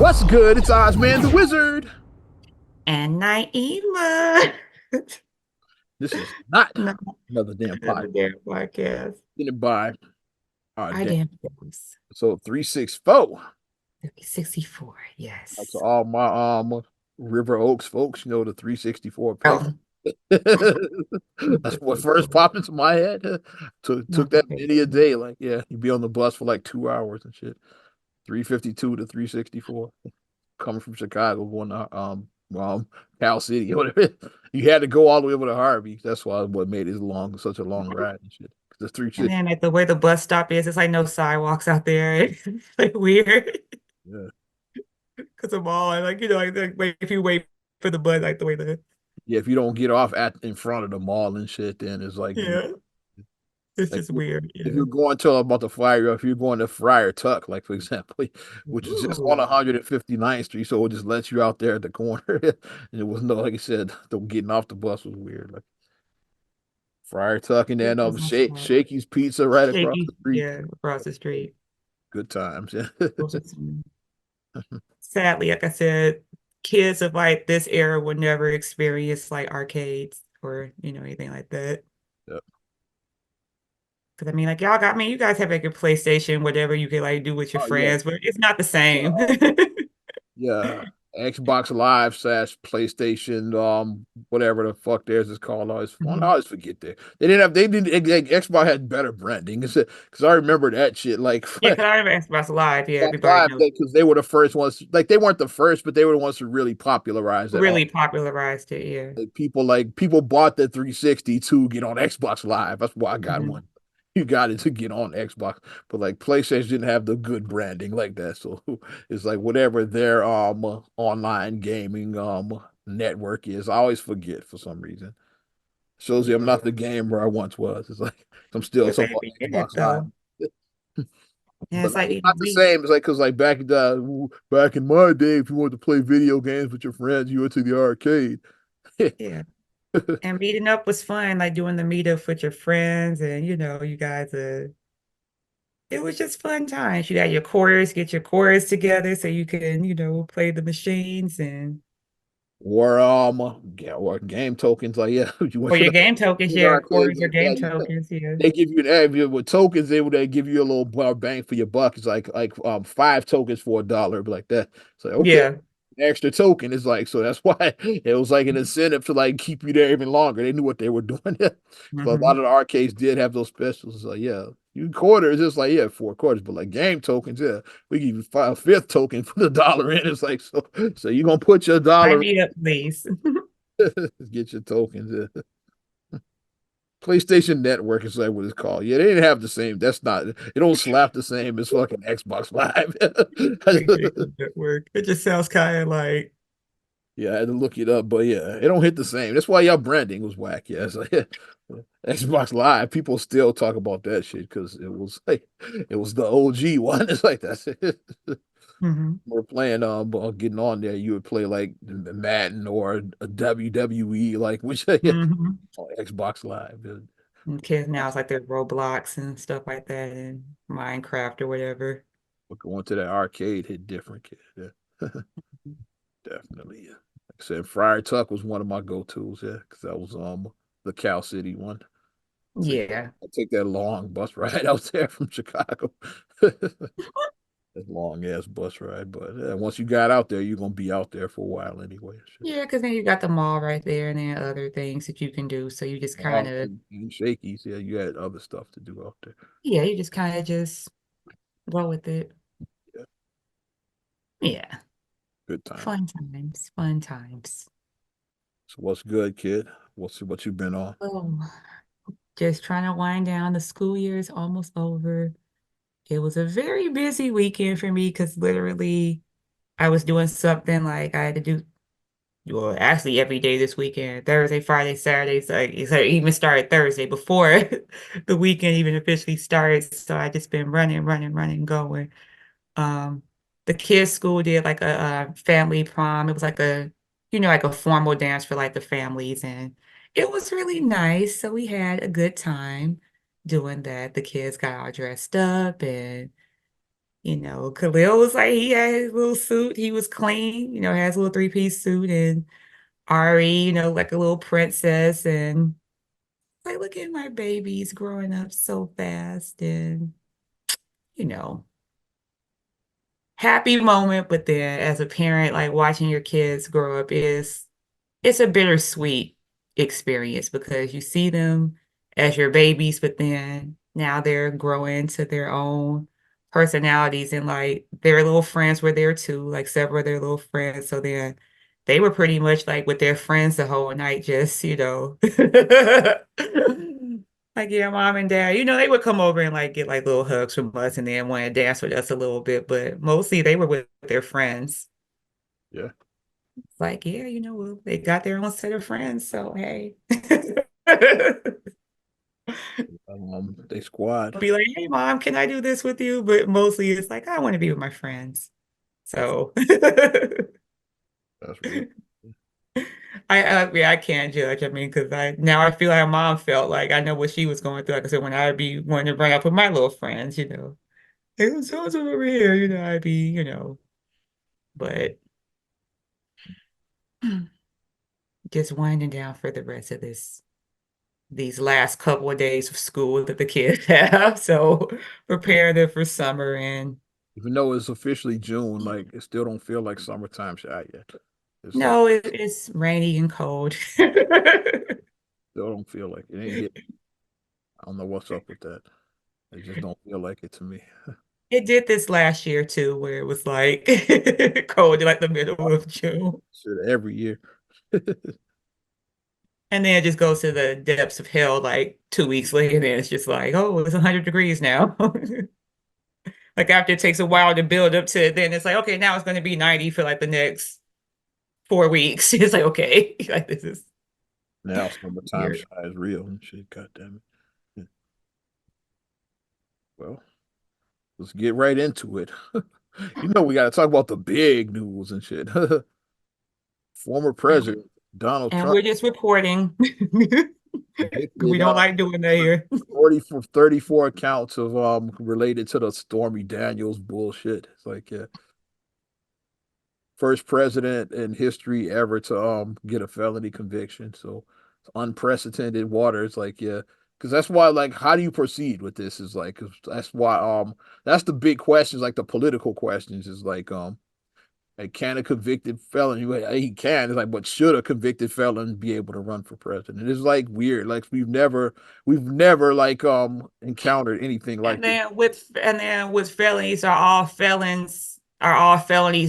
What's good? It's Ozman the Wizard. And Naima. This is not No, another damn another podcast. damn podcast. Getting by our Our damn damn shows. episode 364. 64, Out to yes. all my River Oaks folks, the 364 place. Oh, That's what first popped into my head. Took not that the many a day. Like, yeah, you'd be on the bus for like 2 hours and shit. 352 to 364. Coming from Chicago, going to Cal City, whatever. You had to go all the way over to Harvey. That's why what made it such a long ride and shit. The three And shit. then like the way the bus stop is, it's like no sidewalks out there. It's like weird. Yeah. Because the mall, like if you wait for the bus, like the way the Yeah, if you don't get off at in front of the mall and shit, then it's like yeah, it's like just weird. if Yeah. you're going to about the flyer, if you're going to Friar Tuck, like for example, which is just on Ooh. 159th Street, so it just lets you out there at the corner. And it was no, like I said, the getting off the bus was weird. Like Friar Tuck and It then was not bad. Shakey's Pizza right across Shaky, the street. yeah, across the street. Good times. Yeah. Those are some sadly, like I said, kids of like this era would never experience like arcades or anything like that. Yeah. Because I mean, like y'all got me, you guys have like a PlayStation, whatever you can like do with your Oh yeah. friends, but it's not the Yeah. same. Yeah. Xbox Live slash PlayStation, whatever the fuck theirs is called. I Mhm. always forget that. They didn't, Xbox had better branding. Because I remember that shit. Like, Yeah, because I remember Xbox Live. Yeah, Xbox everybody Live, knows because they were the first ones. Like, they weren't the first, but they were the ones who really popularized it. really popularized it. Yeah. People bought the 360 to get on Xbox Live. That's why I got Mhm. one. You got it to get on Xbox, but like PlayStation didn't have the good branding like that. So it's like whatever their online gaming network is. I always forget for some reason. Shows you I'm not the gamer I once was. It's like I'm still But they somewhat be in it Xbox Live. though. Yeah, But it's like it's even not the we. same. It's like because like back in my day, if you wanted to play video games with your friends, you went to the arcade. Yeah. And meeting up was fun, like doing the meetup with your friends, and you guys it was just fun times. You got your quarters, get your quarters together so you can, play the machines and Or game tokens. Like, yeah, you went or to your game tokens, the yeah, arcade quarters or like game that. tokens, yeah. They give you with tokens. They give you a little bang for your buck. It's like 5 tokens for $1, but like that. It's like okay, Yeah. extra token is like so. That's why it was like an incentive to like keep you there even longer. They knew what they were doing. So a lot Hmm. of the arcades did have those specials. Like yeah, you quarters, it's like yeah, 4 quarters, but like game tokens, yeah, we give you a fifth token for the dollar in. It's like so you're gonna put your I dollar meet up, please. get your tokens. Yeah. PlayStation Network is like what it's called. Yeah, they didn't have the same. That's not. It don't slap the same as fucking Xbox Live. PlayStation Network. It just sounds kind of like Yeah, I had to look it up, but yeah, it don't hit the same. That's why y'all branding was whack. Yeah, it's like Xbox Live. People still talk about that shit because it was the OG one. It's like that's it. mhm, We're playing getting on there. You would play like the Madden or a WWE like which on mhm. Xbox Live. And kids now it's like their Roblox and stuff like that and Minecraft or whatever. But going to that arcade hit different, kid. Yeah. Definitely. Yeah. Like I said, Friar Tuck was one of my go-tos, yeah, because that was the Cal City one. So Yeah. I take that long bus ride out there from Chicago. That long ass bus ride. But once you got out there, you're gonna be out there for a while anyway. Shit. Yeah, because then you got the mall right there and then other things that you can do. So you just kind of, And Shakey's, yeah, you had other stuff to do out there. yeah, you just kind of just go with it. Yeah, Yeah. good time. Fun times, fun times. So what's good, kid? What you been on? Oh, just trying to wind down. The school year is almost over. It was a very busy weekend for me because literally I was doing something like I had to do, well, actually every day this weekend, Thursday, Friday, Saturday. So it even started Thursday before the weekend even officially started. So I just been running, running, running, going. Um, the kids' school did like a family prom. It was like like a formal dance for like the families, and it was really nice. So we had a good time doing that. The kids got all dressed up, and Khalil was like, he had his little suit. He was clean, has a little three-piece suit. And Ari, like a little princess. And like, look at my babies growing up so fast. And, you know, happy moment. But then as a parent, like watching your kids grow up it's a bittersweet experience because you see them as your babies, but then now they're growing to their own personalities and like their little friends were there too, like several of their little friends. So then they were pretty much like with their friends the whole night, just, like, yeah, mom and dad, they would come over and like get like little hugs from us and then want to dance with us a little bit, but mostly they were with their friends. Yeah. It's like, yeah, well, they got their own set of friends, so hey. They squad. Be like, hey, mom, can I do this with you? But mostly it's like, I want to be with my friends. That's So that's real. yeah, I can't judge. I mean, because I feel like mom felt like I know what she was going through. Like I said, when I'd be wanting to bring up with my little friends, hey, so over here, I'd be, but just winding down for the rest of these last couple of days of school that the kids have. So prepare them for summer and Even though it's officially June, like it still don't feel like summertime shot yet. It's like no, it's rainy and cold. still don't feel like it ain't hit. I don't know what's up with that. It just don't feel like it to me. It did this last year too, where it was like cold in like the middle of June. Shit, every year. And then it just goes to the depths of hell like 2 weeks later, and then it's just like, oh, it's 100 degrees now. Like after it takes a while to build up to it, then it's like, okay, now it's going to be 90 for like the next 4 weeks. It's like, okay, like this is Now summertime weird. shot is real and shit. God damn it. Well, let's get right into it. We got to talk about the big news and shit. Former And, President Donald and Trump we're just reporting. We convicted don't like doing that here. 34 counts of related to the Stormy Daniels bullshit. It's like first president in history ever to get a felony conviction. So it's unprecedented waters. Like because that's why like how do you proceed with this is like 'cause that's why that's the big questions like the political questions is like can a convicted felon he can it's like but should a convicted felon be able to run for president? It's like weird like we've never like encountered anything like this. And then with felonies are all felonies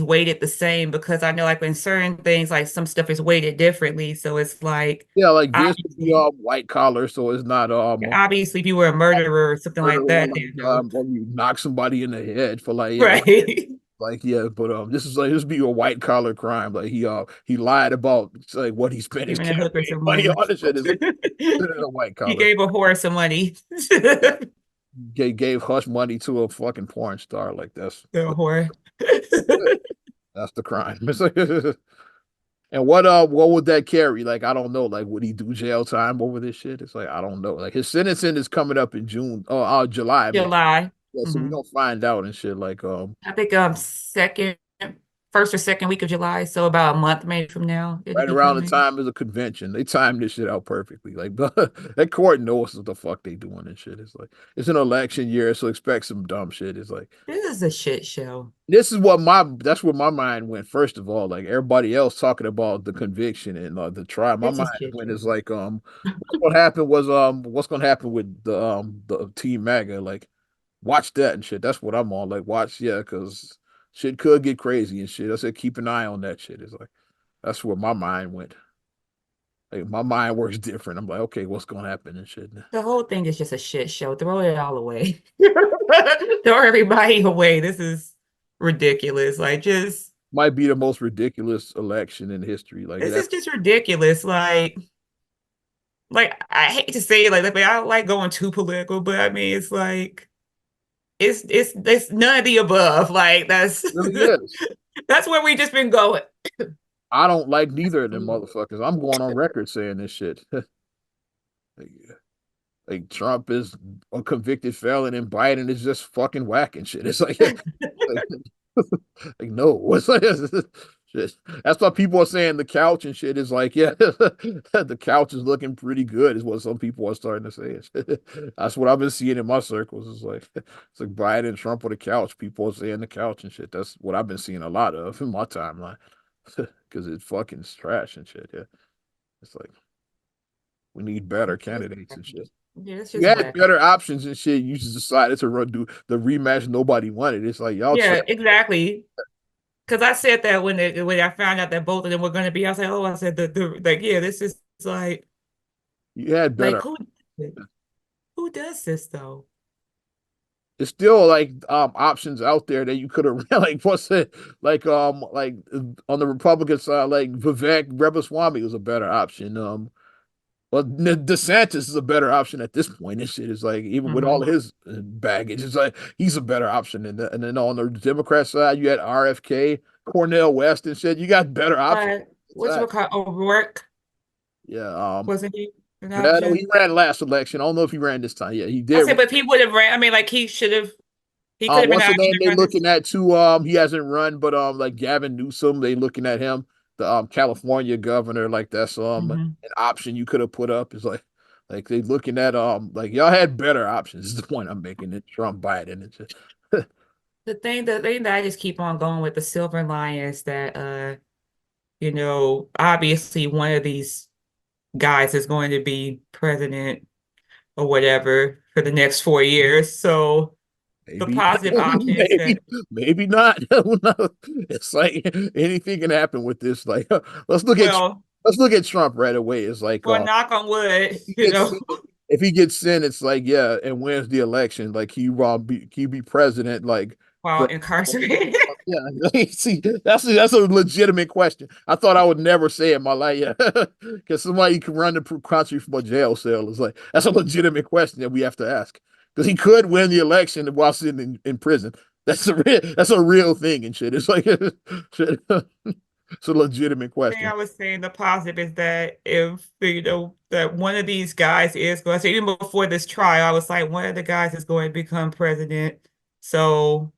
weighted the same because I know like in certain things like some stuff is weighted differently. So it's like Yeah, like this would be obviously white collar, so it's not obviously if you were a murderer or something murder like or that, like then no. or you knock somebody in the head for like yeah Right. like yeah but this is like this be a white collar crime like he lied about like what he spent his Giving a hooker campaign some money money. on and shit is like a white He collar gave a whore some money. gave hush money to a fucking porn star like The whore. that's the crime. It's like, and what would that carry? Like I don't know. Like would he do jail time over this shit? It's like I don't know. Like his sentencing is coming up in June July. I mean July. yeah, so we Mhm. don't find out and shit like I think first or second week of July, so about a month maybe from now it'll right be around the coming. time of the convention. They timed this shit out perfectly. Like that court knows what the fuck they doing and shit. It's like it's an election year, so expect some dumb shit. It's like This is a shit show. this is that's where my mind went first of all. Like everybody else talking about the conviction and the trial. My It's a mind shit went show. is like what's gonna happen with the team MAGA. Like watch that and shit. That's what I'm on. Like watch yeah, because shit could get crazy and shit. I said keep an eye on that shit. It's like that's where my mind went. Like my mind works different. I'm like, okay, what's gonna happen and shit. The whole thing is just a shit show. Throw it all away. Throw everybody away. This is ridiculous. Like just Might be the most ridiculous election in history. Like this that's is just ridiculous. Like I hate to say it I don't like going too political, but I mean it's like it's none of the above. Like that's really is. that's where we just been going. I don't like neither of them motherfuckers. I'm going on record saying this shit. Yeah. Like Trump is a convicted felon and Biden is just fucking whack and shit. It's like, like no, it's like shit. That's why people are saying the couch and shit is like, yeah, the couch is looking pretty good, is what some people are starting to say. That's what I've been seeing in my circles. It's like Biden and Trump on the couch. People are saying the couch and shit. That's what I've been seeing a lot of in my timeline. Because it's fucking trash and shit. Yeah. It's like we need better Just candidates and wacky. shit. Yeah, it's You just had wacky. better options and shit. You just decided to run do the rematch nobody wanted. It's like y'all try. Yeah, exactly. Because I said that when I found out that both of them were going to be, I said, oh, I said the like, yeah, this is You had like better. who does this though? It's still like options out there that you could have like what's it like on the Republican side like Vivek Ramaswamy was a better option. Well, DeSantis is a better option at this point. This shit is like even with all Hmm. his baggage, it's like he's a better option. And then on the Democrat side, you had RFK, Cornel West, and shit. You got better options. But what's it called? O'Rourke, Yeah. wasn't he an Yeah, no, he option? ran last election. I don't know if he ran this time. Yeah, he I did. said, but he would have ran. I mean, like he could have been What's an the option name to they run this. looking at too? He hasn't run, but like Gavin Newsom, they looking at him, the California governor. Like that's an Hmm. option you could have put up. Is like they looking at like y'all had better options. Is the point I'm making. It Trump Biden. It's just, The thing that I just keep on going with the silver line is that obviously one of these guys is going to be president or whatever for the next 4 years. So the maybe positive option is maybe that, maybe not. Who knows? It's like anything can happen with this. Like let's look at well, let's look at Trump right away. It's like well, knock on wood, he gets if he gets in, it's like yeah, and wins the election, like he be president, like while for incarcerated. yeah. See, that's a legitimate question. I thought I would never say it in my life, yeah, because somebody can run the country from a jail cell. It's like that's a legitimate question that we have to ask because he could win the election while sitting in prison. That's a real thing and shit. It's like shit. It's a legitimate Thing question. I was saying, the positive is that if that one of these guys is going to say, even before this trial, I was like, one of the guys is going to become president. So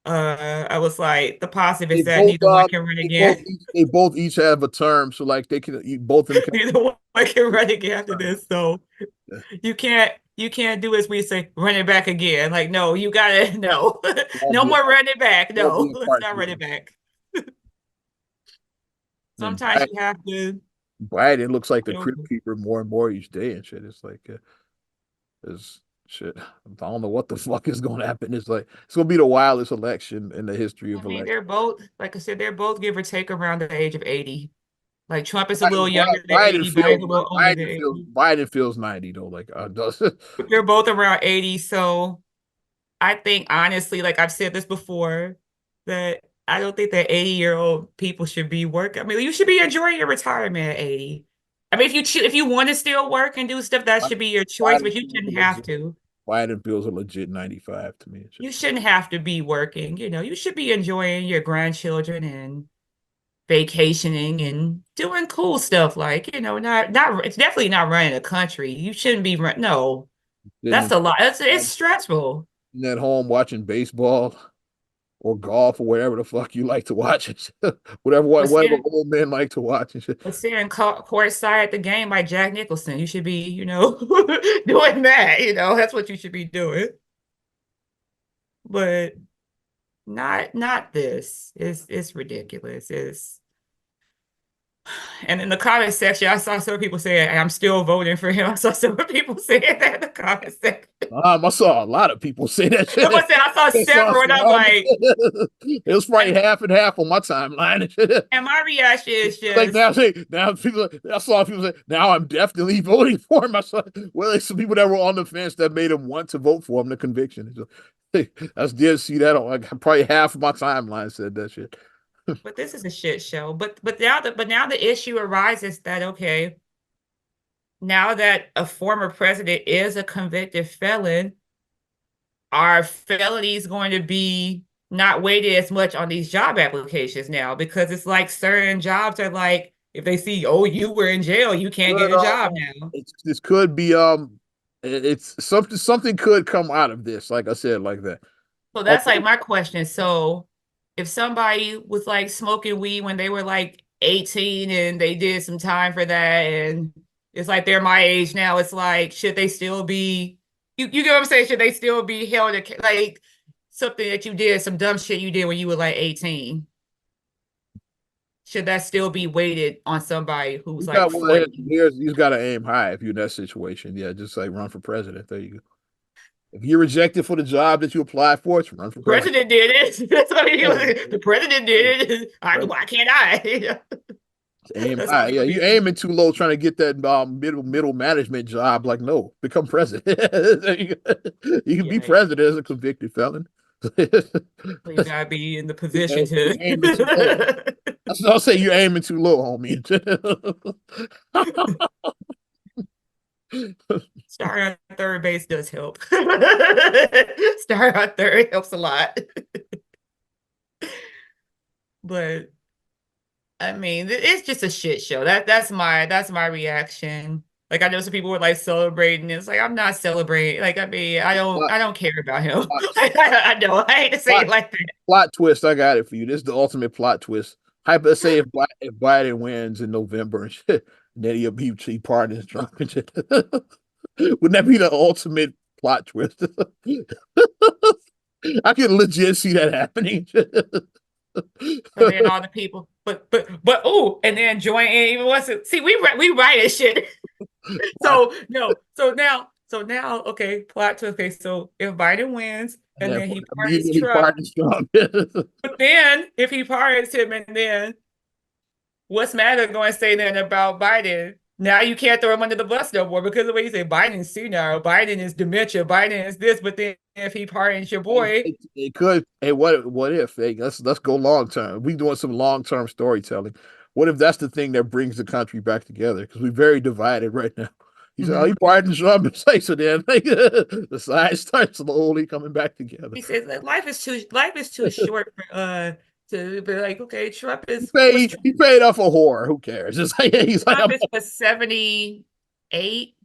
I was like, the positive is that neither one can run again. They both each have a term, so like they can both of them can. Neither one can run again after this. So you can't do as we say, run it back again. Like, no, you gotta no. Won't No be a more run it back. won't be No, a let's part not run two. it back. And Sometimes you have to, Biden looks like the you know, crypt keeper more and more each day and shit. It's like it's shit. I don't know what the fuck is going to happen. It's like it's going to be the wildest election in the history I of mean, elections. they're both, like I said, they're both give or take around the age of 80. Like Trump is a little younger than Biden 80, Biden's feels a little older than 80. Biden feels 90 though. Like does But they're both around 80. So I think honestly, like I've said this before, that I don't think that 80-year-old people should be working. I mean, you should be enjoying your retirement at 80. I mean, if you want to still work and do stuff, that should be your choice, Biden but you feels a shouldn't have legit to. Biden feels a legit 95 to me. It's You just shouldn't have to be working. You should be enjoying your grandchildren and vacationing and doing cool stuff like, not it's definitely not running a country. You shouldn't be run no, sitting that's a lot. It's stressful. at home watching baseball or golf or whatever the fuck you like to watch. But Whatever sitting old men like to watch and shit. but sitting courtside at the game like Jack Nicholson, you should be, doing that. That's what you should be doing. But not this. It's ridiculous. And in the comment section, I saw some people saying, I'm still voting for him. I saw some people saying that in the comment section. I saw a lot of people say that shit. Someone said I saw several, and I'm like, It was probably and, half and half on my timeline. and my reaction is Like just, now people I saw people say now I'm definitely voting for him. I saw well, there's some people that were on the fence that made him want to vote for him. The conviction. I did see that on like probably half of my timeline said that shit. but this is a shit show. But now the issue arises that, okay, now that a former president is a convicted felon, are felonies going to be not weighted as much on these job applications now? Because it's like certain jobs are like, if they see, oh, you were in jail, you can't get But a job now. this could be it's something could come out of this, like I said, like that. So Oh, that's like my question. So if somebody was like smoking weed when they were like 18 and they did some time for that and it's like they're my age now, it's like should they still be you get what I'm saying? Should they still be held like something that you did, some dumb shit you did when you were like 18? Should that still be weighted on somebody who's you like got well, 40? here's you got to aim high if you're in that situation. Yeah, just like run for president. There you go. If you're rejected for the job that you applied for, it's run for The president. president did it. That's what Hey, the president did it. Why can't I? aim That's high. what Yeah, it you is. aiming too low trying to get that middle management job. Like, no, become president. You can be Yeah, president as a convicted felon. you gotta be in the position You to aiming too low. That's what I'll say. You're aiming too low, homie. start on third base does help. Start on third helps a lot. But I mean, it's just a shit show. That's my reaction. Like I know some people were like celebrating. It's like I'm not celebrating. Like I mean, plot, I don't care about him. plot, I know I hate to say plot, it like that. plot twist. I got it for you. This is the ultimate plot twist. Hyper say if Biden wins in November and shit, then he pardons Trump and shit. Wouldn't that be the ultimate plot twist? I can legit see that happening. So then all the people, but oh, and then join in even once. See, we write it shit. So no, so now, okay, plot twist. Okay, so if Biden wins And and then then he pardons immediately Trump, pardons Trump. but then if he pardons him, and then what's MAGA going to say then about Biden? Now you can't throw him under the bus no more because of the way you say Biden's senile, Biden is dementia, Biden is this. But then if he pardons your boy, It could. Hey, what if? Hey, let's go long term. We doing some long term storytelling. What if that's the thing that brings the country back together? Because we're very divided right now. He said, "Oh, mhm. you pardon Trump?" It's like, so then, like, the side starts slowly coming back together. He says that life is too short for to be like, okay, Trump He is was paid. He paid off a whore. Who cares? It's like he's like, Trump I'm. is for 78,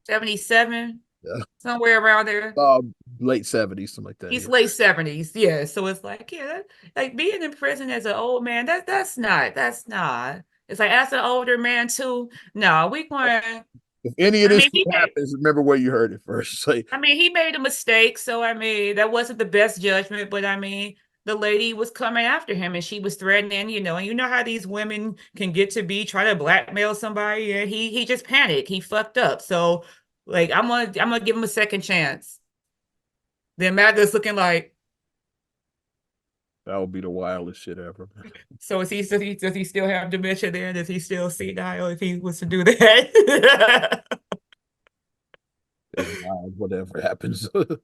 77, Yeah. somewhere around there. Late 70s, something like that. He's Yeah. late 70s. Yeah. So it's like, yeah, like being in prison as an old man, that's not. It's like as an older man too. No, we going If any of I this mean, he made happens, remember where you heard it first. Like, I mean, he made a mistake, so I mean, that wasn't the best judgment, but I mean, the lady was coming after him and she was threatening, and you know how these women can get to be try to blackmail somebody, and he just panicked. He fucked up. So like I'm gonna give him a second chance. Then Magda's looking like, that would be the wildest shit ever. so does he still have dementia there? Does he still senile if he was to do that? It's wild, whatever happens. If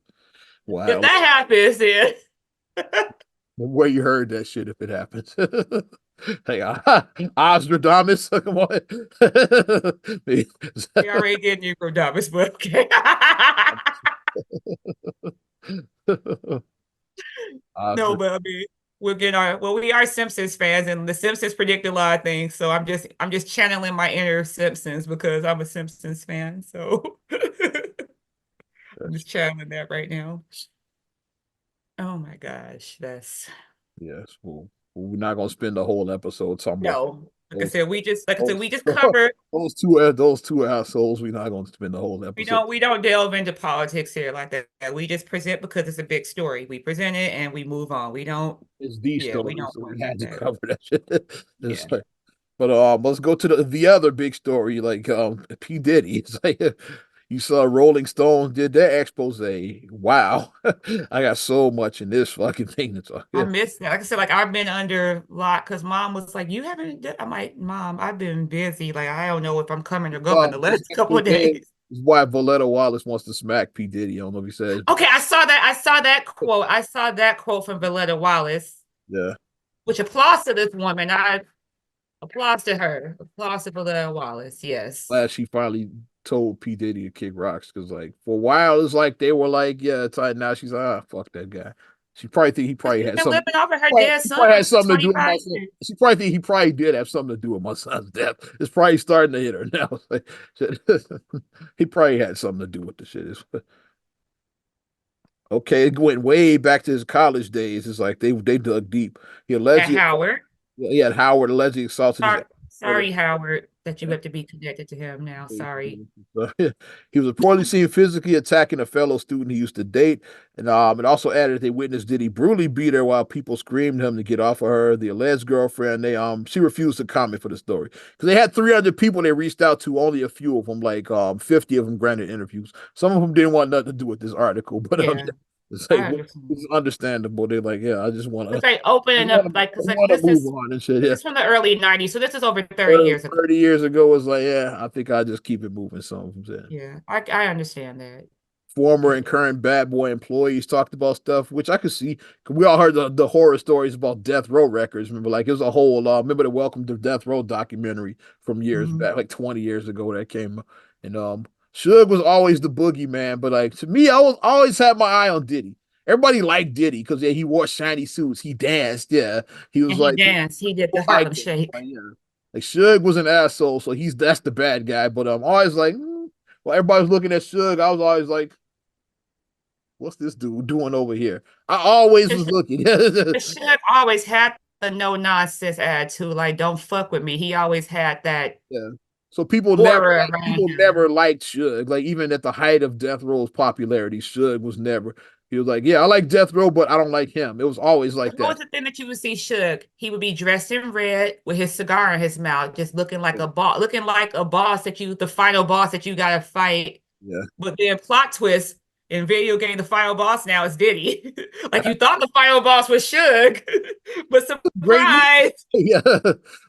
Wild. that happens, then Where you heard that shit if it happens. Hey, Ozstradamus, come on. we already did Necrodamus, but okay. No, Oscar, but I mean, we are Simpsons fans, and the Simpsons predict a lot of things. So I'm just channeling my inner Simpsons because I'm a Simpsons fan. So I'm that's just channeling that right now. Oh my gosh, that's yes. We're not gonna spend the whole episode talking about no. Like I those said, we those just covered. those two assholes. We're not gonna spend the whole We episode. don't we don't delve into politics here like that. We just present because it's a big story. We present it and we move on. We don't. It's the Yeah, we story, don't so work we like had to that. cover that shit. Yeah. It's like, but let's go to the other big story, like P. Diddy. It's like you saw Rolling Stone did their expose. Wow. I got so much in this fucking thing to talk. I Yeah. miss that. Like I said, like I've been under lock because mom was like, "You haven't." I'm like, "Mom, I've been busy. Like I don't know if I'm coming or going the His last couple actual of name days." is why Voletta Wallace wants to smack P. Diddy. I don't know if he says, Okay, I saw that. I saw that quote. I saw that quote from Valletta Wallace, yeah. which applause to this woman. I applause to her. Applause to Valletta Wallace. Yes. Glad she finally told P. Diddy to kick rocks because, like, for a while, it's like they were like, yeah, it's like now she's like, ah, fuck that guy. She probably think he She's probably had been something. living off of her Probably, dead he son probably had for something to do with my 25 son. years. She probably think he probably did have something to do with my son's death. It's probably starting to hit her now. Like, he probably had something to do with the shit. Okay, it went way back to his college days. It's like they dug deep. He At allegedly Howard. he had Howard allegedly assaulted his Sorry, brother. sorry, Howard, that you have to be connected to him now. Sorry. He was reportedly seen physically attacking a fellow student he used to date, and it also added that they witnessed Diddy brutally beat her while people screamed at him to get off of her. The alleged girlfriend, they she refused to comment for the story because they had 300 people they reached out to. Only a few of them, like 50 of them, granted interviews. Some of them didn't want nothing to do with this article, but Yeah, it's I like it's understand. understandable. They're like, yeah, I just It's like opening up, like, because like want to move on and shit. this Yeah. is from the early 90s, so this is over 30 30, years ago. 30 years ago was like, yeah, I think I just keep it moving. Some of them said. Yeah, I understand that. Former Yeah. and current bad boy employees talked about stuff, which I could see. We all heard the horror stories about death row records. Remember, like it was a whole, remember the Welcome to Death Row documentary from years Mhm. back, like 20 years ago that came. And Suge was always the boogeyman, but like to me, I was always had my eye on Diddy. Everybody liked Diddy because yeah, he wore shiny suits, he danced, yeah, he was And he like danced. He did the people Harlem liked him. Like, Shake. yeah. Like Suge was an asshole, so that's the bad guy. But I'm always like, well, everybody's looking at Suge. I was always like, what's this dude doing over here? I always was looking. Yeah. Suge always had the no nonsense attitude, like don't fuck with me. He always had that So aura around people him. never liked Suge. Like even at the height of Death Row's popularity, Suge was never. He was like, yeah, I like Death Row, but I don't like him. It was always like What that. was the thing that you would see Suge? He would be dressed in red with his cigar in his mouth, just looking like a boss that the final boss that you gotta fight. Yeah. But then plot twist in video game, the final boss now is Diddy. Like you thought the final boss was Suge, but Great movie. surprise, Yeah,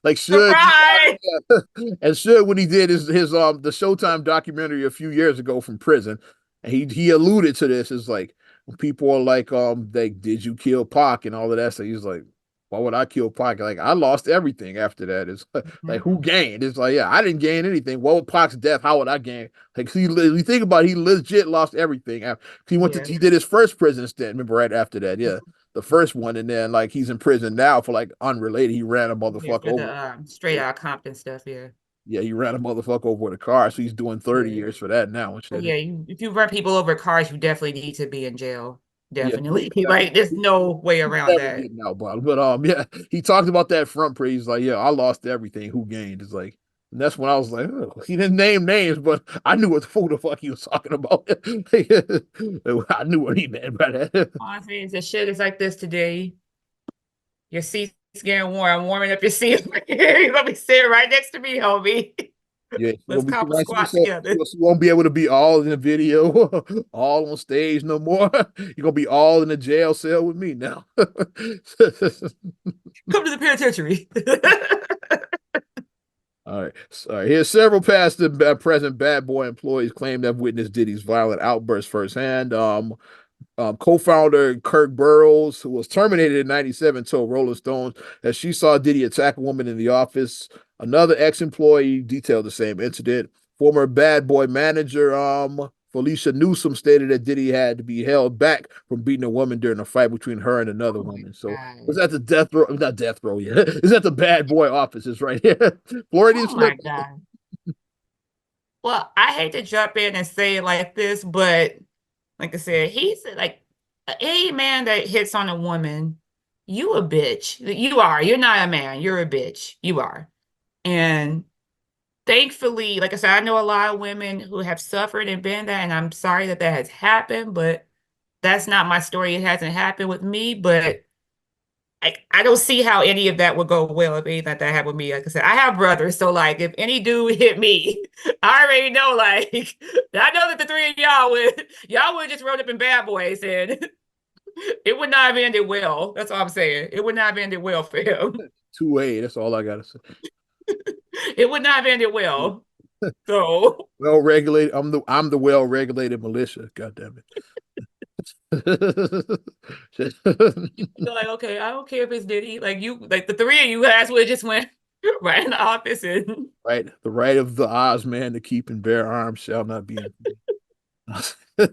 like Suge, surprise. yeah. And Suge when he did his the Showtime documentary a few years ago from prison, and he alluded to this. Is like when people are like like did you kill Pac and all of that. So he's like, why would I kill Pac? Like I lost everything after that. It's like Mhm. who gained? It's like yeah, I didn't gain anything. What with Pac's death? How would I gain? Like you think about it, he legit lost everything. Yeah. He did his first prison stint. Remember right after that, yeah, the first one, and then like he's in prison now for like unrelated. He ran a Yeah, motherfucker for over. the straight out Compton stuff, yeah. Yeah, he ran a motherfucker over with a car, so he's doing 30 Yeah. years for that now and So shit. yeah, if you run people over cars, you definitely need to be in jail. Yeah, Definitely. Like there's no way around never that. getting out, but yeah, he talked about that front page. He's like, yeah, I lost everything. Who gained? It's like, and that's when I was like, oh. He didn't name names, but I knew what the fuck he was talking about. I knew what he meant by that. Honestly, the shit is like this today. Your seat's getting warm. I'm warming up your seat. You're gonna be sitting right next to me, homie. Yeah, she Let's gonna be cop a nice. squat together. She won't be able to be all in the video, all on stage no more. You're gonna be all in the jail cell with me now. Come to the penitentiary. All right. All right. Here's several past and present bad boy employees claim to have witnessed Diddy's violent outbursts firsthand. Co-founder Kirk Burrows, who was terminated in '97, told Rolling Stone that she saw Diddy attack a woman in the office. Another ex-employee detailed the same incident. Former Bad Boy manager Felicia Newsom stated that Diddy had to be held back from beating a woman during a fight between her and another Oh my woman. So was God. that the death row? Not death row yet. Is that the Bad Boy offices right here? Floridian Oh slip. my God. Well, I hate to jump in and say it like this, but like I said, he's like any man that hits on a woman, you a bitch. You are. You're not a man. You're a bitch. You are. And thankfully, like I said, I know a lot of women who have suffered and been that, and I'm sorry that that has happened, but that's not my story. It hasn't happened with me, but I don't see how any of that would go well if anything like that happened with me. Like I said, I have brothers, so like if any dude hit me, I already know. Like I know that the three of y'all would just rolled up in Bad Boys, and it would not have ended well. That's all I'm saying. It would not have ended well for him. 2A. That's all I gotta say. It would not have ended well. So Well regulated. I'm the well regulated militia. God damn it. you're like, okay, I don't care if it's Diddy. Like you, like the three of you guys would have just went right in the office and Right. The right of the Oz man to keep and bear arms shall not be infringed. I'll leave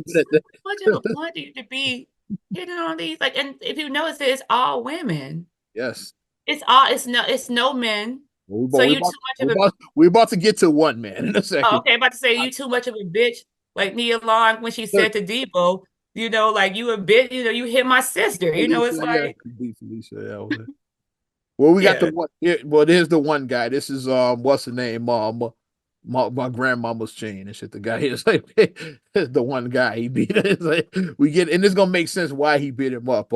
it at that. How much of a fun do you to be hitting on these? Like, and if you notice, it's all women. Yes. It's no men. Well, So you too much of a we're about to get to one man in a oh, second. okay, about to say I, you too much of a bitch. Like Nia Long when she I, said to Debo, like you a bitch, you hit my sister. It's Felicia, yeah, like, Felicia, yeah. Well, we got the yeah, one. Here, well, there's the one guy. This is what's the name? My grandmama's chain and shit. The guy is like the one guy he beat. It's like we get, and it's gonna make sense why he beat him up.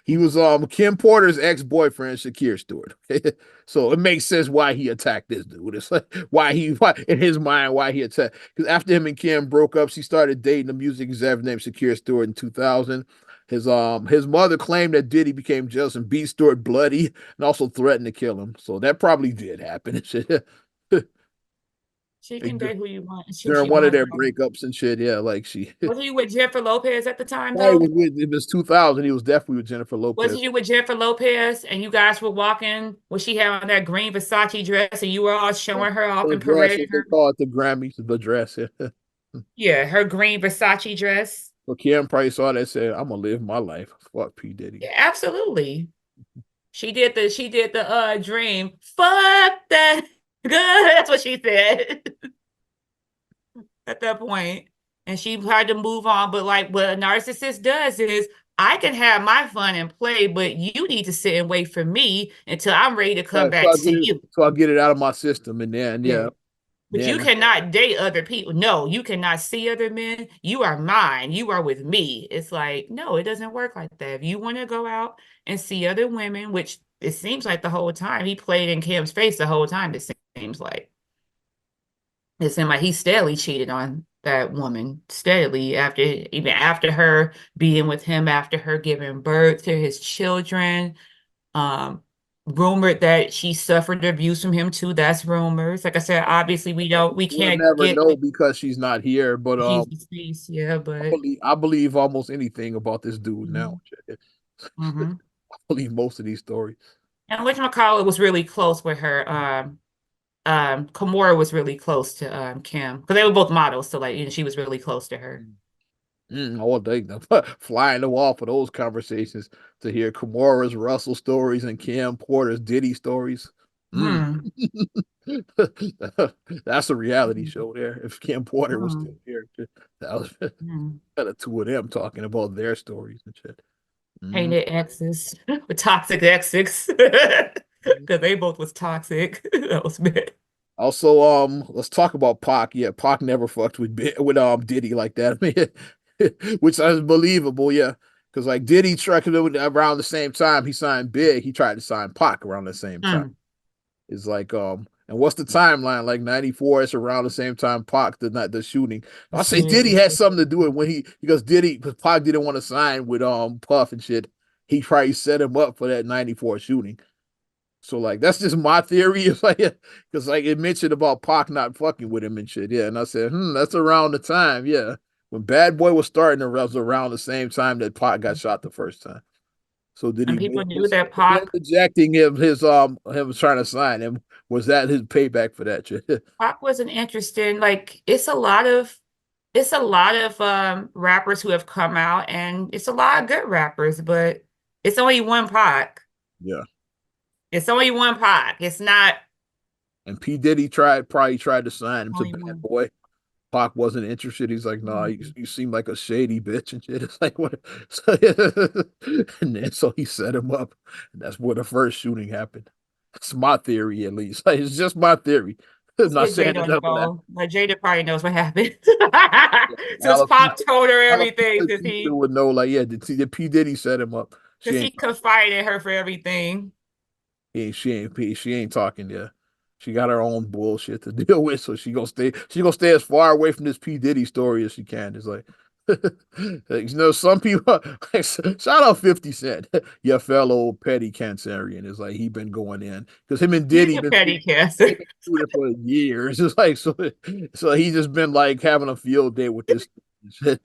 He was Kim Porter's ex boyfriend, Shakir Stewart. Okay? So it makes sense why he attacked this dude. It's like why in his mind why he attacked, because after him and Kim broke up, she started dating a music executive named Shakir Stewart in 2000. His mother claimed that Diddy became jealous and beat Stewart bloody and also threatened to kill him. So that probably did happen and shit. she can date who you want, who During she one of wants. their breakups and shit, yeah, like she Was you with Jennifer Lopez at the time probably was though? with it was 2000. He was definitely with Jennifer Lopez. Wasn't you with Jennifer Lopez and you guys were walking? Was she had on that green Versace dress and you were all showing her off The and dress, parading as they her? call it, the Grammys, the dress. Yeah. Yeah, her green Versace dress. So Kim probably saw that and said, "I'm gonna live my life. Fuck P Diddy." Yeah, absolutely. She did the dream. Fuck that. Good. That's what she said at that point. And she had to move on. But like what a narcissist does is I can have my fun and play, but you need to sit and wait for me until I'm ready to come Yeah, back to you. so I get it out of my system, and then Yeah. yeah, But you then cannot date other people. No, you cannot see other men. You are mine. You are with me. It's like, no, it doesn't work like that. If you want to go out and see other women, which it seems like the whole time he played in Kim's face the whole time, it seems like. It seemed like he steadily cheated on that woman, steadily even after her being with him, after her giving birth to his children. Um, rumored that she suffered abuse from him too. That's rumors. Like I said, obviously we we'll can't never get know because she's not here. But she's deceased, yeah, but I believe almost anything about this dude now. mhm, mhm. I believe most of these stories. And whatchamacallit was really close with her. Kimora was really close to Kim because they were both models, so like she was really close to her. All day, flying the wall for those conversations to hear Kimura's Russell stories and Kim Porter's Diddy stories. Mm. Hmm. That's a reality Hmm. show there. If Kim Porter was Hmm. still here, that was Hmm. kind of two of them talking about their stories and shit. Mm. Hated exes with toxic exes because they both was toxic. That was bad. Also, let's talk about Pac. Yeah, Pac never fucked with Diddy like that. I mean, which is believable. Yeah, because like Diddy tried around the same time he signed Big, he tried to sign Pac around the same time. Mm. It's like and what's the timeline? Like 94, it's around the same time Pac did not the shooting. The I say shooting. Diddy had something to do with when he because Pac didn't want to sign with Puff and shit. He probably set him up for that 94 shooting. So like that's just my theory. It's like because like it mentioned about Pac not fucking with him and shit. Yeah, and I said, that's around the time. Yeah, when Bad Boy was starting, it was around the same time that Pac got shot the first time. So did And he people make knew his that him Pac rejecting him trying to sign him? Was that his payback for that shit? Pac wasn't interested. Like it's a lot of rappers who have come out and it's a lot of good rappers, but it's only one Pac. Yeah. It's only one Pac. It's not And P Diddy probably tried to sign him to only Bad one. Boy. Pac wasn't interested. He's like, nah, you seem like a shady bitch and shit. It's like what? So, and then so he set him up. And that's where the first shooting happened. That's my theory, at least. Like, it's just my theory. I'm Let's not get saying Jada that on the nothing. phone. Like Jada probably knows what happened. Since Pac Alopecia, told her everything, Alopecia would know. Like, yeah, did P Diddy set him up? She because ain't. he confided in her for everything. She ain't talking there. She got her own bullshit to deal with, so she gonna stay as far away from this P Diddy story as she can. It's like, some people like, shout out 50 Cent, your fellow petty cancerian. Is like he been going in because him and He's Diddy a been petty they've cancer. been doing it for years. It's like so he just been like having a field day with this. And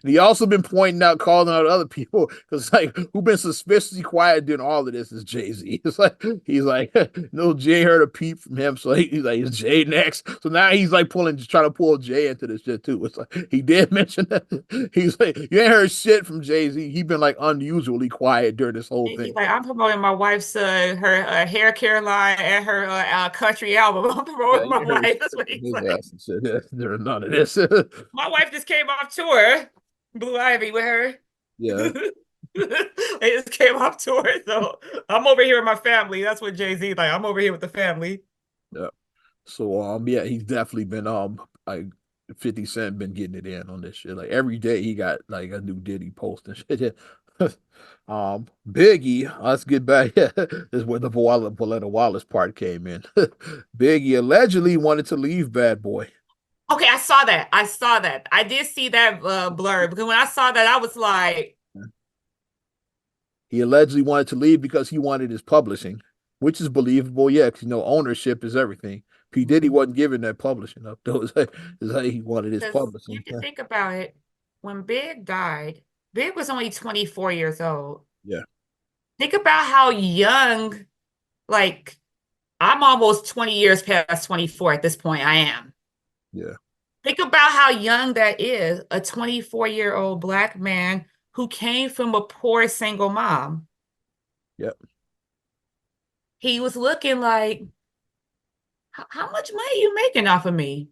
he also been pointing out, calling out other people because like who been suspiciously quiet during all of this is Jay-Z. It's like he's like no Jay heard a peep from him, so he's like is Jay next? So now he's like pulling, just trying to pull Jay into this shit too. It's like he did mention that he's like you ain't heard shit from Jay-Z. He been like unusually quiet during this whole He's thing. like, I'm promoting my wife's her hair care line and her country album. I'm Yeah, promoting my you heard wife. That's shit what from he's his like. ass and shit. Yeah, there's none of this. My wife just came off tour, Blue Ivy with her. Yeah, They just came off tour, so I'm over here with my family. That's what Jay Z like. I'm over here with the family. yeah. So yeah, he's definitely been like 50 Cent been getting it in on this shit. Like every day he got like a new Diddy post and shit. Biggie, let's get back. This is where the Voletta Wallace part came in. Biggie allegedly wanted to leave Bad Boy. Okay, I saw that. I saw that. I did see that blurb because when I saw that, I was like, He allegedly wanted to leave because he wanted his publishing, which is believable. Yeah, because ownership is everything. P Diddy mhm. wasn't giving that publishing up. Though it's like he wanted his Because you publishing. have to think about it. When Big died, Big was only 24 years old. Yeah, Think about how young, like, I'm almost 20 years past 24 at this point. I am. yeah, Think about how young that is, a 24-year-old Black man who came from a poor single mom. yeah. He was looking like, how much money are you making off of me?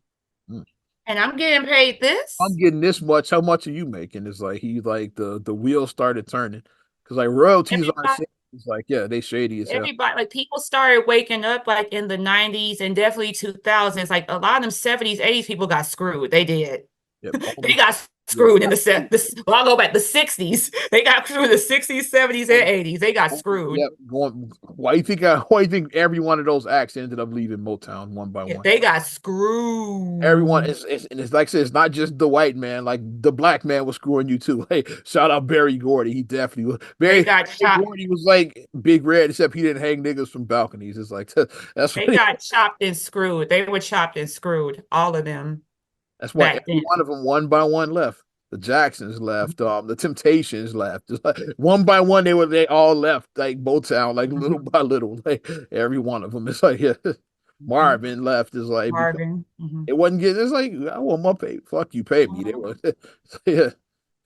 Mm. And I'm getting paid I'm this. getting this much. How much are you making? It's like he like the wheels started turning because like royalties aren't Everybody, shady. It's like yeah, they shady as hell. everybody, like people started waking up like in the 90s and definitely 2000s. Like a lot of them 70s, 80s people got screwed. They did. Yep, They got yeah. screwed in the set. This, well, I'll go back the 60s. They got screwed in the 60s, 70s, and 80s. They got screwed. Yep, going. Why you think every one of those acts ended up leaving Motown one by Yeah, one? they got Everyone screwed. and it's like I said, it's not just the white man, like the black man was screwing you too. Hey, shout out Barry Gordy. He definitely was. They Barry got chopped. Gordy was like Big Red, except he didn't hang niggas from balconies. It's like that's They what got chopped and screwed. They were chopped and screwed. All of them that's why back every then. one of them one by one left. The Jacksons left, the Temptations left. One by one, they all left, like Motown, like little Mhm. by little, like every one of them. It's like yeah. Mhm. Marvin left is like because Marvin. Mhm. it wasn't getting. It's like I want my pay. Fuck you, pay me. They Mhm. were yeah.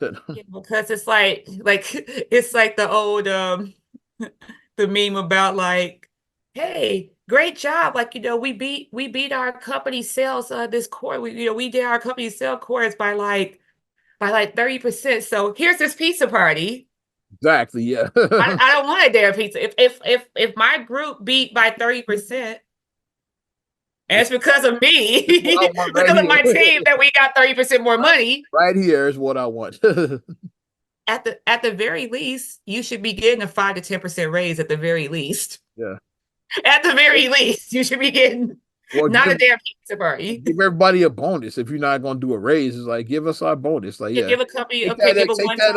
Yeah, because it's like it's like the old the meme about like, hey, great job. Like, we beat our company sales this quarter. We did our company sales quarters by like 30%. So here's this pizza party. Exactly. Yeah. I don't want a damn pizza. If my group beat by 30%, and It's it's because of what I me, want right because of here. my team that we got 30% more Right, money, right here is what I want. at the very least, you should be getting a 5 to 10% raise at the very least. Yeah. At the very least, you should be getting Or not a damn pizza party. give everybody a bonus if you're not gonna do a raise. It's like give us our bonus. Like You yeah, give a company, take okay, that, give a take one that,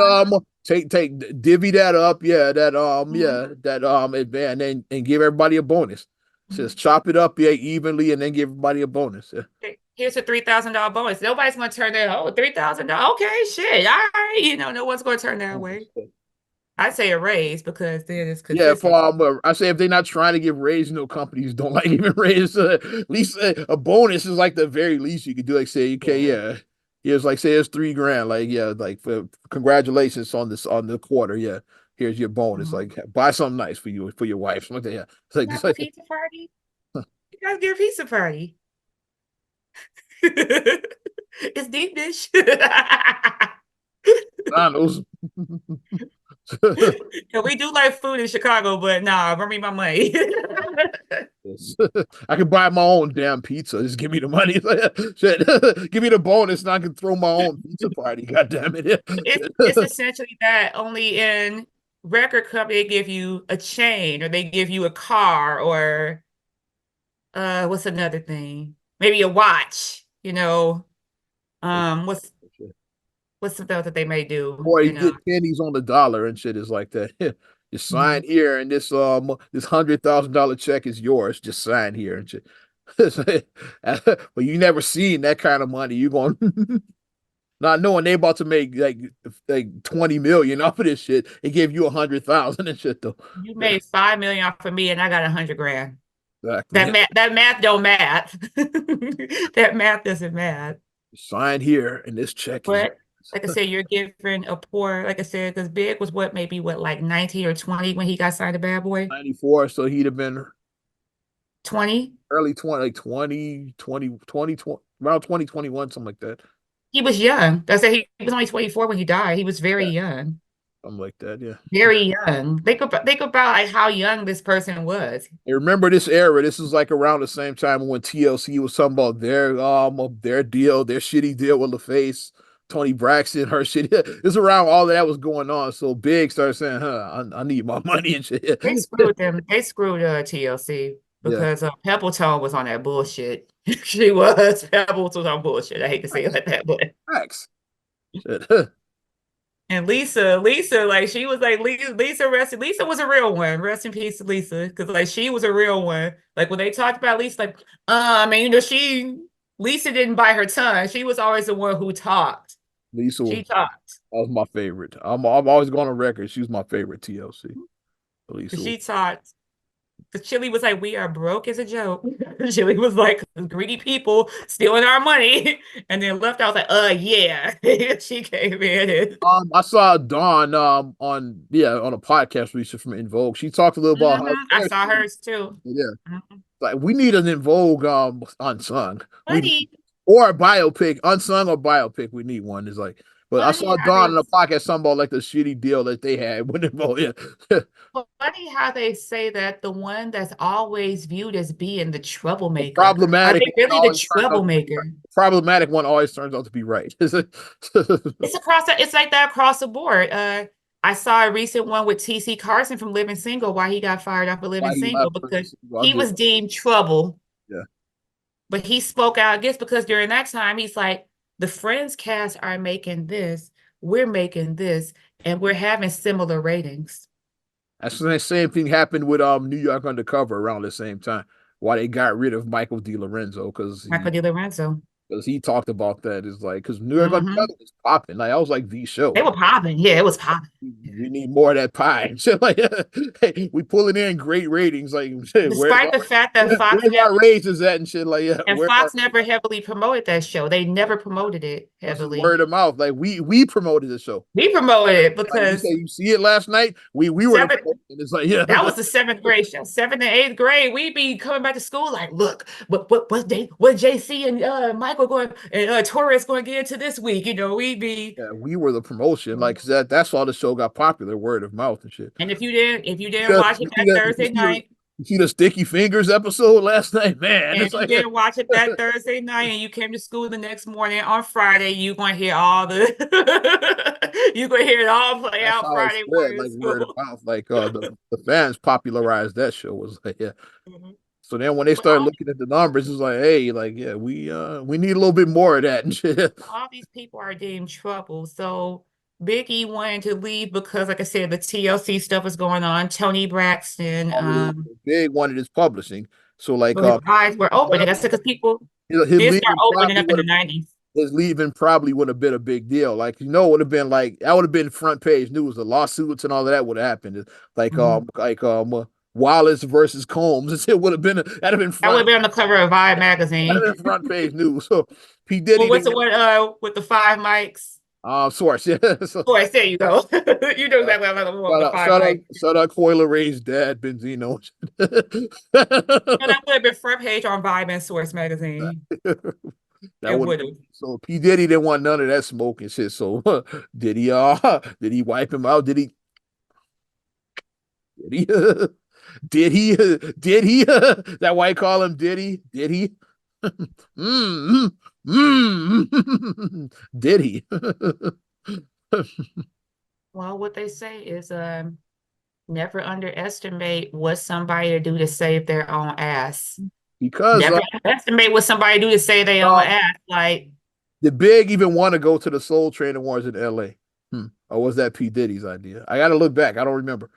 time. divvy that up. Yeah, that Mhm. and then and give everybody a bonus. Mhm. Just chop it up yeah evenly and then give everybody a bonus. Yeah. Here's a $3,000 bonus. Nobody's going to turn that. Oh, $3,000. Okay, shit. All right. No one's going to turn that away. I'd say a raise because then it's Yeah, consistent. I say if they're not trying to give raise, companies don't like giving raise. At least a bonus is like the very least you could do. Like say, okay, Yeah. yeah, here's like say it's 3 grand. Like yeah, like congratulations on this on the quarter. Yeah, here's your bonus. Mhm. Like buy something nice for you for your wife. Something like that. Yeah, it's Have a like pizza party. You guys get a pizza party. It's deep dish. McDonald's. Yeah, we do like food in Chicago, but nah, bring me my money. I can buy my own damn pizza. Just give me the money. Shit. Give me the bonus, and I can throw my own pizza party. God damn it! It's essentially that only in record company they give you a chain or they give you a car or what's another thing? Maybe a watch, what's something else that they may do, Or you get pennies on the dollar and shit is like that. Just sign Mhm. here, and this $100,000 check is yours. Just sign here and shit. But you never seen that kind of money. You going? Not knowing they about to make like 20 million off of this shit. It gave you 100,000 and shit though. You made 5 million off of me, and I got 100 grand. Exactly. That math don't math. That math doesn't math. Sign here, and this check is But like I said, you're giving a poor, like I said, because Big was what, maybe what, like 19 or 20 when he got signed to Bad Boy? 94, so he'd have been 20? early 20, like 20, around 2021, something like that. He was young. That's it. He was only 24 when he died. He was very Yeah, young. something like that. Yeah. Very young. Think about like how young this person was. I remember this era. This is like around the same time when TLC was talking about their deal, their shitty deal with LaFace, Tony Braxton, her shit. It's around all that was going on. So Big started saying, I need my money and shit. They screwed them. They screwed TLC Yeah. because Peppletone was on that bullshit. She was. Pebbles was on bullshit. I hate to say it like that, but Facts. Shit. and Lisa, like she was like Lisa rested. Lisa was a real one. Rest in peace, Lisa, because like she was a real one. Like when they talked about Lisa, like I mean, Lisa didn't bite her tongue. She was always the one who talked. Lisa was, She talked. that was my favorite. I'm always going on record. She was my favorite TLC. Lisa was. She talked. The Chili was like, "We are broke as a joke." Chili was like, "Greedy people stealing our money," and then left. I was like, yeah." She came in. I saw Dawn on a podcast recently from In Vogue. She talked a little about how I saw hers too. yeah, Mhm. like we need an In Vogue unsung. We Funny, or a biopic, unsung or biopic. We need one. Is like, but I funny saw how Dawn they on a podcast something about like the shitty deal that they had with In Vogue. Yeah, funny how they say that the one that's always viewed as being the the troublemaker. Are problematic they one really the always turns out to be right. troublemaker? The problematic one always turns out to be right. It's like that across the board. I saw a recent one with TC Carson from Living Single, why he got fired off of Living Why he Single left? because I he did. was deemed trouble. Yeah, But he spoke out, I guess, because during that time, he's like, the Friends cast are making this, we're making this, and we're having similar ratings. that's the same thing happened with New York Undercover around the same time. Why they got rid of Michael DiLorenzo Michael DiLorenzo. because he talked about that is like because New York Hmm. Undercover was popping. Like I was like the show. They were popping. Yeah, it was popping. We need more of that pie. So like hey, we pulling in great ratings. Like Despite the fact that where's our raises at and shit. Like yeah, where's our Fox never heavily promoted that show. They never promoted it that's just heavily. word of mouth. Like we promoted the show. We promoted it Like you say, because you see it last night. We were the seven promotion. It's like yeah, that was the seventh grade show. Seventh and eighth grade, we'd be coming back to school like, look, what JC and Michael going and Torres going to get into this week. We'd be. yeah, we were the promotion. Like that's why the show got popular, word of mouth and shit. And if you didn't watch it that Thursday night, You see the Sticky Fingers episode last night, man. and It's if you like didn't watch it that Thursday night, and you came to school the next morning on Friday, you gonna hear all the you gonna hear it all play that's out how it Friday spread, morning in like word of school. mouth. Like the fans popularized that show. Was like yeah. Mhm. So then when they But started looking at the numbers, it's like hey, like yeah, we need a little bit more of that and shit. all these people are deemed trouble. So Biggie wanted to leave because, like I said, the TLC stuff was going on. Tony Braxton, Already big wanted his publishing. So like well, his eyes were open. And that's because people his did start leaving opening probably up in would the have 90s. his leaving probably would have been a big deal. Like, it would have been like that would have been front page news. The lawsuits and all of that would have happened. Like Mhm. Wallace versus Combs. It would have been that'd have been That would have front been on the cover of Vibe that'd magazine. have been front page news. So P Well, Diddy what's didn't the want one with the five mics? source. Yeah. So Boy, there you go. You know uh, exactly what I'm talking about with the five mics. shout out Coiler Ray's dad, Benzino. No, that would have been front page on Vibe and Source magazine. That It would would have. so P Diddy didn't want none of that smoking shit. So did he wipe him out? Did he did he did he that why I call him Diddy? Did he? mm, did he? Well, what they say is never underestimate what somebody do to save their own ass. Because Never underestimate what somebody do to save their own um, ass. Like, did Big even want to go to the Soul Train Awards in LA? Or was that P. Diddy's idea? I got to look back. I don't remember.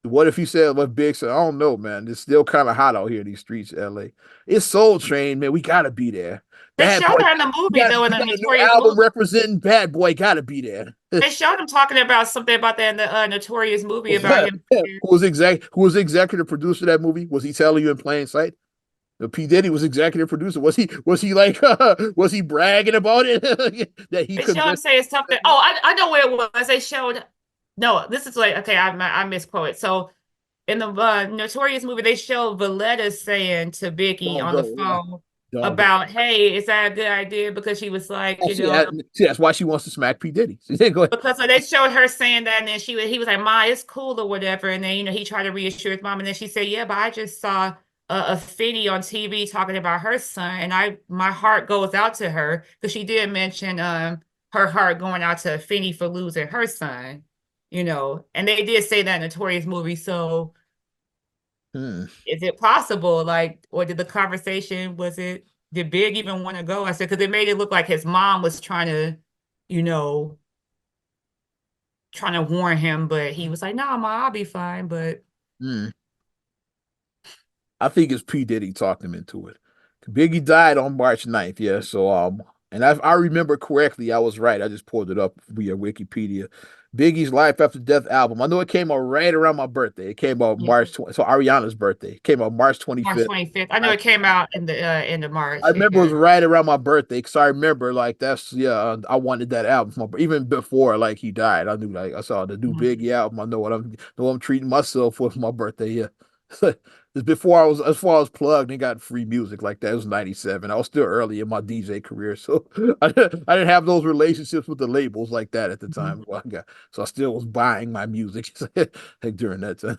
What if he said, what Big said, I don't know, man. It's still kind of hot out here in these streets, LA. It's Soul Train, man. We gotta be there. They Bad showed Boy, her in the movie though, in he the got a new Notorious album movie. representing Bad Boy, gotta be there. They showed him talking about something about that in the Notorious movie about who him. was executive producer of that movie? Was he telling you in plain sight? P. Diddy was executive producer. Was he like was he bragging about it that he They showed him convinced saying something. that Oh, movie? I know where it was. They showed. No, this is like okay. I misquoted. So in the Notorious movie, they showed Valletta saying to Biggie Don't on the go, yeah. phone Don't go. about, "Hey, is that a good idea?" Because she was like, Oh, see, that's why she wants to smack P. Diddy. Go ahead. because they showed her saying that, and then he was like, "Ma, it's cool or whatever." And then he tried to reassure his mom, and then she said, "Yeah, but I just saw a Finny on TV talking about her son, and my heart goes out to her because she did mention her heart going out to Finny for losing her son, And they did say that in the Notorious movie. So Hmm. is it possible, like, or did the conversation was it? Did Big even want to go? I said because it made it look like his mom was you know trying to warn him, but he was like, "No, ma, I'll be fine." But Hmm. I think it's P. Diddy talked him into it. Biggie died on March 9th, yeah. So and I remember correctly, I was right. I just pulled it up via Wikipedia. Biggie's Life After Death album. I know it came out right around my birthday. It came out yeah, March 20, so Ariana's birthday. It came out March March 25th. 25th. I know it came out in the end of I March. remember it Yeah. was right around my birthday because I remember like that's I wanted that album for even before like he died. I knew like I saw the new Mhm. Biggie album. I know I'm treating myself with my birthday. Yeah, it's before I was as far as plugged and got free music like that. It was '97. I was still early in my DJ career, so I didn't have those relationships with the labels like that at the Mhm. time. So I still was buying my music like during that time.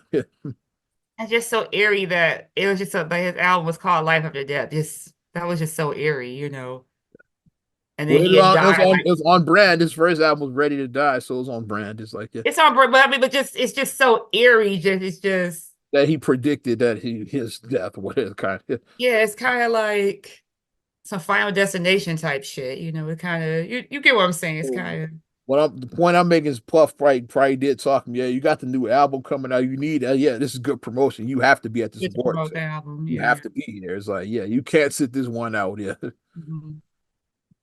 It's just so eerie that it was just like his album was called Life After Death. Just that was just so eerie. And then Well, he had died it like was on brand. His first album was Ready to Die, so it was on brand. It's like yeah. it's on, but I mean, but just it's just so eerie. Just it's just That he predicted that his death was kind of. yeah, it's kind of like some Final Destination type shit. It kind of you get what I'm saying. It's kind of The point I'm making is Puff probably did talk to him. Yeah, you got the new album coming out. You need yeah, this is good promotion. You have to be at this good to awards. promote the album. You Yeah. have to be there. It's like yeah, you can't sit this one out. Yeah, Mhm.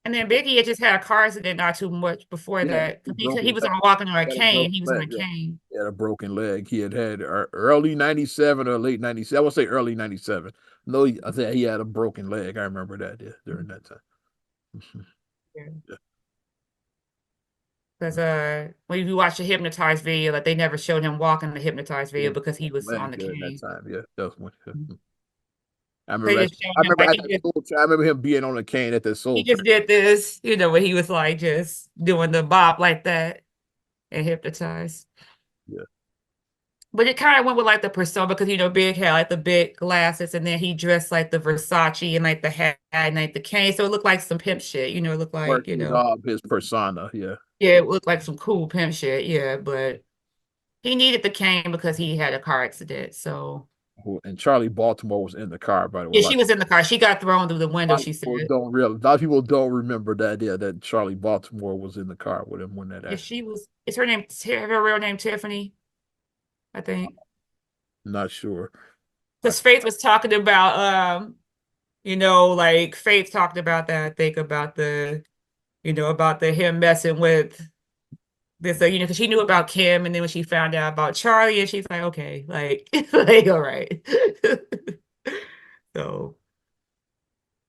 And then Biggie had just had a car accident not too much before yeah. that. He He, broke he his was leg. on walking on a He had a cane. broken He was on leg. a Yeah, cane. he had a broken leg. He had early '97 or late '97. I would say early '97. No, I think he had a broken leg. I remember that. Yeah, during that time. Yeah. Yeah. Because when you watch the hypnotized video, like they never showed him walking the hypnotized Yeah, video because he was on leg the during that cane. time. Yeah, definitely. Mhm. I remember They that. just showed I him remember like at that soul train. I remember him being on a cane at the he soul just train. did this, where he was like just doing the bop like that and hypnotized. Yeah. But it kind of went with like the persona because Big had like the big glasses and then he dressed like the Versace and like the hat and like the cane. So it looked like some pimp shit, it looked like, Worked with his persona. Yeah. yeah, it looked like some cool pimp shit. Yeah, but he needed the cane because he had a car accident. So And Charlie Baltimore was in the car, by the way. yeah, she was in the car. She got thrown through the window, she said. A lot of people don't remember that. Yeah, that Charlie Baltimore was in the car with him when that Yeah, accident. she was. Is her name her real name Tiffany? I think. Not sure. I, Because Faith was talking about like Faith talked about that, I think about the him messing with this, because she knew about Kim, and then when she found out about Charlie, and she's like, okay, like, like, all right. So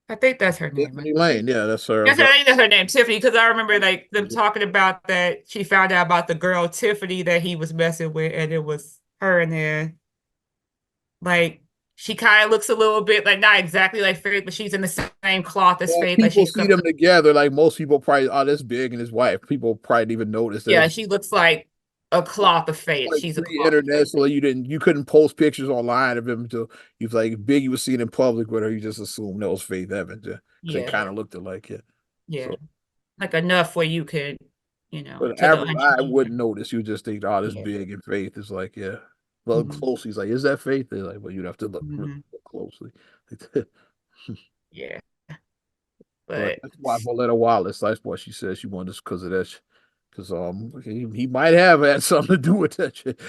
I think that's her name. Tiffany Lane. Yeah, that's her. Yes, I think that's her name, Tiffany, because I remember like them talking about that she found out about the girl Tiffany that he was messing with, and it was her, and then like she kind of looks a little bit like not exactly like Faith, but she's in the same cloth as Well, Faith. Like people she's see them together. Like most people probably, oh, this Big and his wife. People probably didn't even notice that it yeah, was she looks like a cloth of Faith. like She's a cloth of pre-internet, Faith. so you couldn't post pictures online of him until you was like Biggie was seen in public with her. You just assumed that was Faith Evans, yeah, because they Yeah, kind of looked alike, yeah. yeah, So, like enough where you could, but the to the average eye untrained. wouldn't notice. You just think, oh, this Yeah. Big and Faith is like, yeah. Look Hmm. closely, he's like, is that Faith? They're like, well, you'd have to look really Hmm. look closely. Yeah, But but that's why Voletta Wallace. That's what she said. She wanted this because of that. because he might have had something to do with that shit.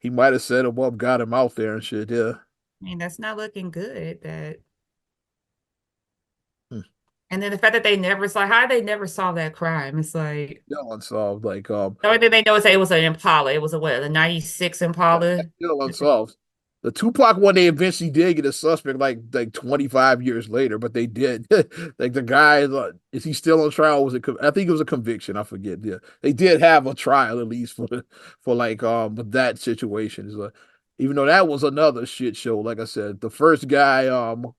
He might have set him up, got him out there and shit. Yeah. I mean, that's not looking good. That Hmm. and then the fact that they never saw how they never saw that crime. It's like Still unsolved. Like the only thing they know is that it was an Impala. It was a what, a 96 yeah, that's Impala. still unsolved. The Tupac one, they eventually did get a suspect like 25 years later, but they did. Like the guy is he still on trial? Was it? I think it was a conviction. I forget. Yeah, they did have a trial at least for like that situation. Is even though that was another shit show. Like I said, the first guy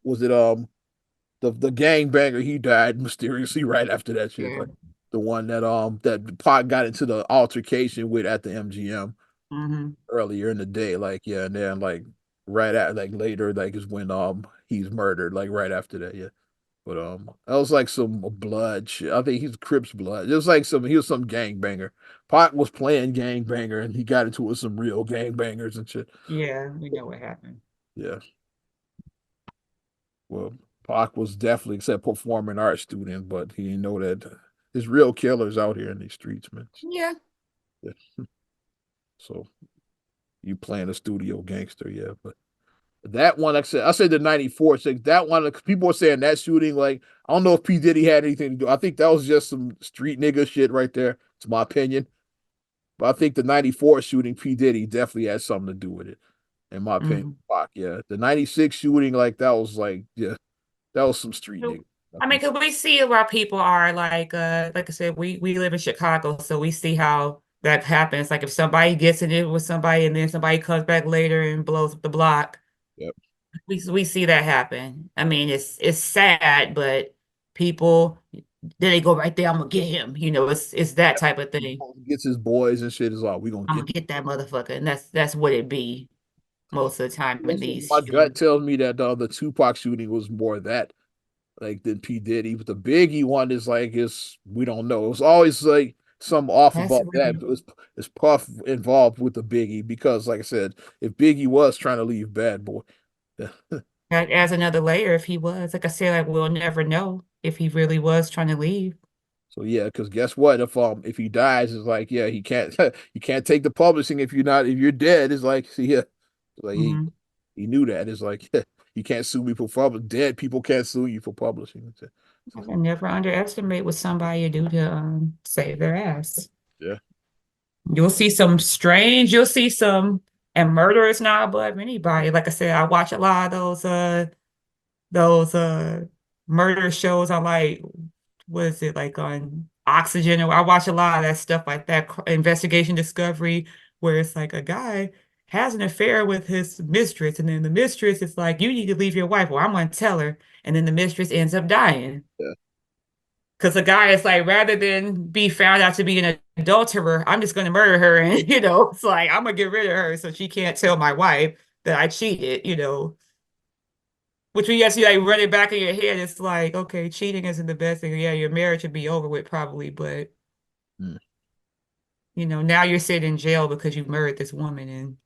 was it the gangbanger, he died mysteriously right after that shit. Yeah. Like the one that Pac got into the altercation with at the MGM Hmm. earlier in the day. Like yeah, and then like right at like later like is when he's murdered. Like right after that, yeah. But that was like some blood shit. I think he's Crips blood. It was like he was some gangbanger. Pac was playing gangbanger and he got into it with some real gangbangers and shit. Yeah, we know what happened. Yeah. Well, Pac was definitely a performing arts student, but he didn't know that there's real killers out here in these streets, man. Yeah. Yeah. So you playing a studio gangster, yeah. But that one, like I said the 94. So that one, like, people were saying that shooting, like, I don't know if P. Diddy had anything to do. I think that was just some street nigga shit right there. It's my opinion. But I think the 94 shooting, P. Diddy definitely had something to do with it, in my opinion. Hmm. Pac, yeah. The 96 shooting, like, that was like, yeah, that was some street nigga. I I mean, think so. because we see where people are like I said, we live in Chicago, so we see how that happens. Like if somebody gets in it with somebody and then somebody comes back later and blows up the block, Yep. we see that happen. I mean, it's sad, but people then they go right there, I'm gonna get him. It's that type of thing. Gets his boys and shit is all we gonna I'm get. gonna get that motherfucker, and that's what it be most of the time in these My gut shootings. tells me that the Tupac shooting was more that like than P Diddy, but the Biggie one is like it's we don't know. It was always like some off That's about that. really It's Puff involved with the Biggie because, like I said, if Biggie was trying to leave Bad Boy, yeah. that adds another layer if he was. Like I said, like we'll never know if he really was trying to leave. So yeah, because guess what? If he dies, it's like yeah, he can't you can't take the publishing if you're dead. It's like see yeah, like Hmm. he knew that. It's like you can't sue me for publishing. Dead people can't sue you for publishing. I can never underestimate what somebody do to save their ass. Yeah, You'll see some, and murder is not above anybody. Like I said, I watch a lot of those murder shows on like what is it like on Oxygen? Or I watch a lot of that stuff like that investigation discovery where it's like a guy has an affair with his mistress, and then the mistress is like, you need to leave your wife, or I'm gonna tell her, and then the mistress ends up dying. yeah. Because the guy is like, rather than be found out to be an adulterer, I'm just going to murder her. And, it's like, I'm going to get rid of her so she can't tell my wife that I cheated. Which when you actually like run it back in your head, it's like, okay, cheating isn't the best thing. Yeah, your marriage would be over with probably, but, Mm. now you're sitting in jail because you murdered this woman. And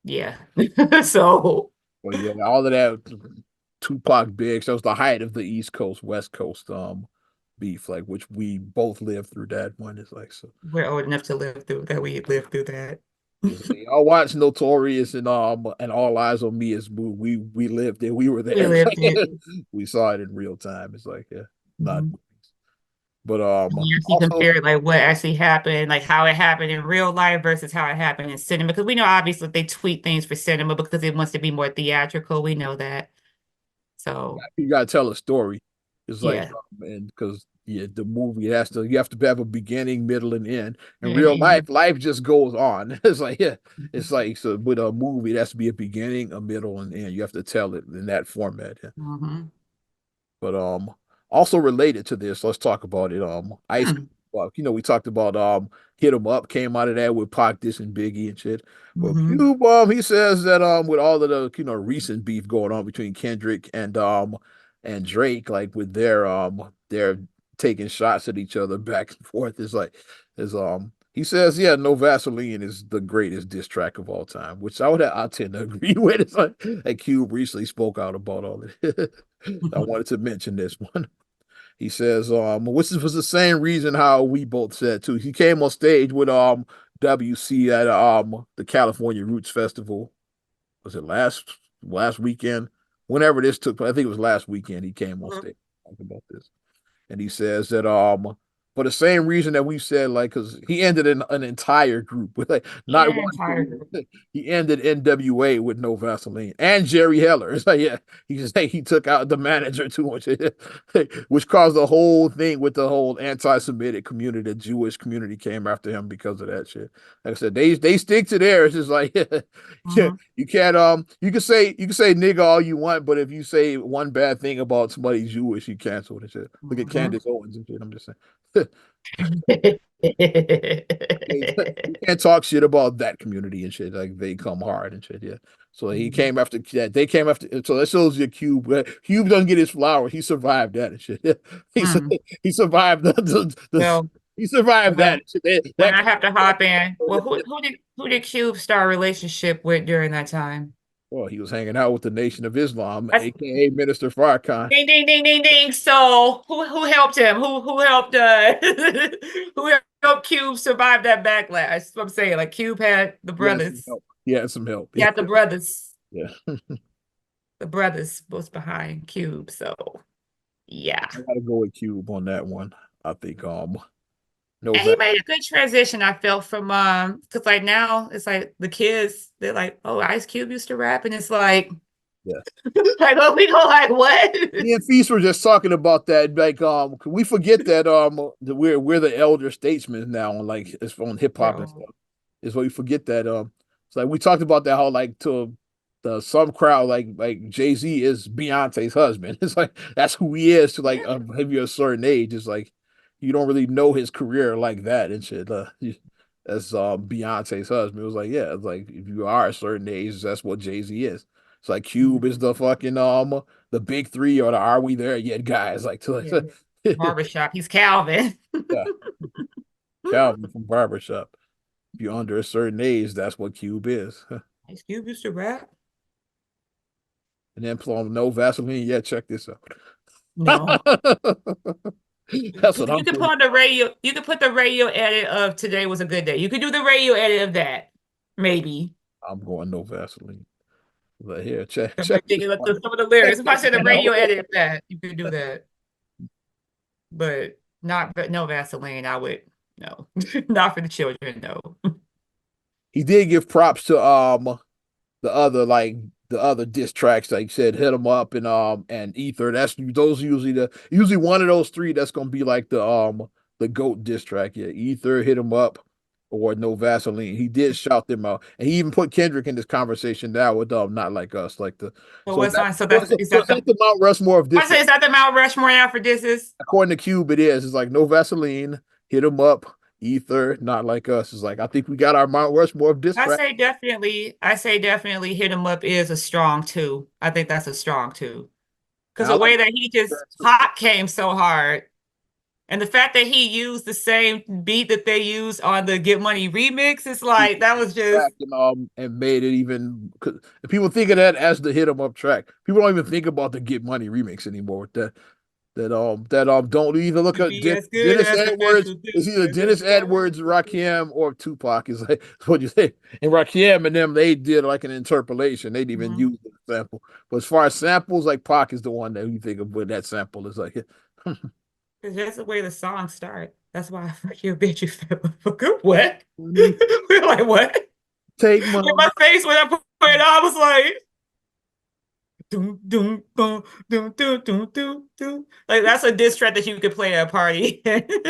yeah. So, Well, yeah, all of that Tupac Biggs, that was the height of the East Coast, West Coast beef, like which we both lived through that one. It's like so we're old enough to live through that. We lived through that. it's like, y'all watch Notorious and All Eyes on Me is we lived there, we were We there. It's lived it. like, we saw it in real time. It's like yeah, not Mhm. but You actually also compare like what actually happened, like how it happened in real life versus how it happened in cinema. Because we know obviously they tweak things for cinema because it wants to be more theatrical. We know that. So you gotta tell a story. It's like yeah. and because yeah, the movie has to you have to have a beginning, middle, and end. In And, real life, and life just goes on. It's like yeah, it's like so with a movie, it has to be a beginning, a middle, and end. You have to tell it in that format. Yeah. Mhm. But also related to this, let's talk about it. Ice Hmm. well, we talked about Hit 'em Up came out of that with Pac dissing Biggie and shit. But Mhm. Cube he says that with all of the recent beef going on between Kendrick and Drake, like with their taking shots at each other back and forth, is he says, yeah, No Vaseline is the greatest diss track of all time, which I tend to agree with. It's like Cube recently spoke out about all of it. I wanted to mention this one. He says, which was the same reason how we both said too. He came on stage with WC at the California Roots Festival. Was it last weekend? Whenever this took place, I think it was last weekend. He came on Mhm. stage talking about this, and he says that for the same reason that we said, like, because he ended an entire group with like not Yeah, one entire career. group. He ended NWA with no Vaseline and Jerry Heller. It's like, yeah, he just he took out the manager too much, which caused the whole thing with the whole anti-Semitic community. The Jewish community came after him because of that shit. Like I said, they stick to theirs. It's like, yeah, Hmm. you can't you can say nigga all you want, but if you say one bad thing about somebody Jewish, you cancel it and shit. Look at Hmm. Candace Owens and shit. I'm just saying. You can't talk shit about that community and shit. Like they come hard and shit. Yeah. So he Mhm. came after that. They came after. So that shows you Cube. Cube doesn't get his flowers. He survived that and shit. Yeah. He Hmm. he survived Well, he survived well, that. Shit. when I have to hop in, well, who did Cube start a relationship with during that time? Well, he was hanging out with the Nation of Islam, That's aka Minister Farrakhan. ding ding ding ding ding. So who helped him? Who helped who helped Cube survive that backlash? That's what I'm saying. Like Cube had the He had some brothers. help. He had some help. He Yeah. had the brothers. Yeah. The brothers was behind Cube. So yeah. I gotta go with Cube on that one. I think no And he va- made a good transition, I felt, from because like now it's like the kids, they're like, oh, Ice Cube used to rap, and it's like yeah. like oh, we go like what? Me and Feast were just talking about that. Like, can we forget that we're the elder statesmen now on like it's on hip hop and Bro. stuff. Is what we forget that it's like we talked about that how like to the some crowd like Jay-Z is Beyonce's husband. It's like that's who he is to like Yeah. if you're a certain age. It's like you don't really know his career like that and shit. That's Beyonce's husband. It was like, yeah, it's like if you are a certain age, that's what Jay-Z is. It's like Cube is the fucking the big three or the are we there yet guys like Yeah. to Barbershop. He's Calvin. yeah, Calvin from Barbershop. If you're under a certain age, that's what Cube is. Ice Cube used to rap. And then pull on no Vaseline. Yeah, check this out. No. That's what You I'm could putting. put on the radio, you could put the radio edit of Today Was a Good Day. You could do the radio edit of that. Maybe. I'm going no Vaseline. But here, check Somebody this thinking of one. some of the lyrics. If I Check said the this out. radio edit of that, you could do that. But not but no Vaseline, I would no. Not for the children, no. He did give props to the other like the other diss tracks like said hit them up and ether that's those usually one of those three that's gonna be like the goat diss track. Yeah, ether hit him up or no Vaseline. He did shout them out and he even put Kendrick in this conversation now with not like us like the So what's on? So that's is so that it's the not the Mount Rushmore of I diss say track. is that the Mount Rushmore now for disses? According to Cube it is. It's like no Vaseline, hit him up, ether, not like us. It's like I think we got our Mount Rushmore of diss track. I say definitely hit him up is a strong two. I think that's a strong two. Because And I the like way that he just that too. hot came so hard. And the fact that he used the same beat that they used on the Get Money remix, it's He like that was just track and made it even because people think of that as the hit 'em up track. People don't even think about the Get Money remix anymore. That don't either look to at be as good Dennis as the Edwards. special dude. It's either Dennis Edwards, Rakim, or Tupac. Is like what you say. And Rakim and them they did like an interpolation. They didn't even Mhm. use the sample. But as far as samples, like Pac is the one that you think of when that sample is like Because that's the way the song start. That's why I fuck you, bitch, you feel what? money, We're like, what? take When money. my face when I put it on, I was like, doom, doom, boom, doom, doom, doom, doom, doom. Like that's a diss track that you could play at a party,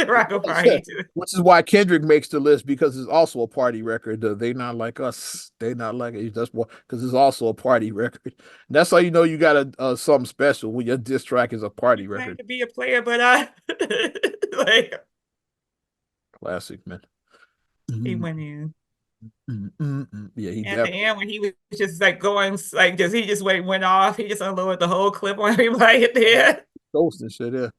rock a party to. Which is why Kendrick makes the list because it's also a party record. They not like us. They not like it. That's why because it's also a party record. And that's how you know you got something special when your diss track is a He party claimed record. to be a player, but I like Classic man. he Mm, went in. mm, mm, mm. Yeah, he At the definitely end when he was just like going like just he just went off, he just unloaded the whole clip on everybody at the end. ghost and shit. Yeah,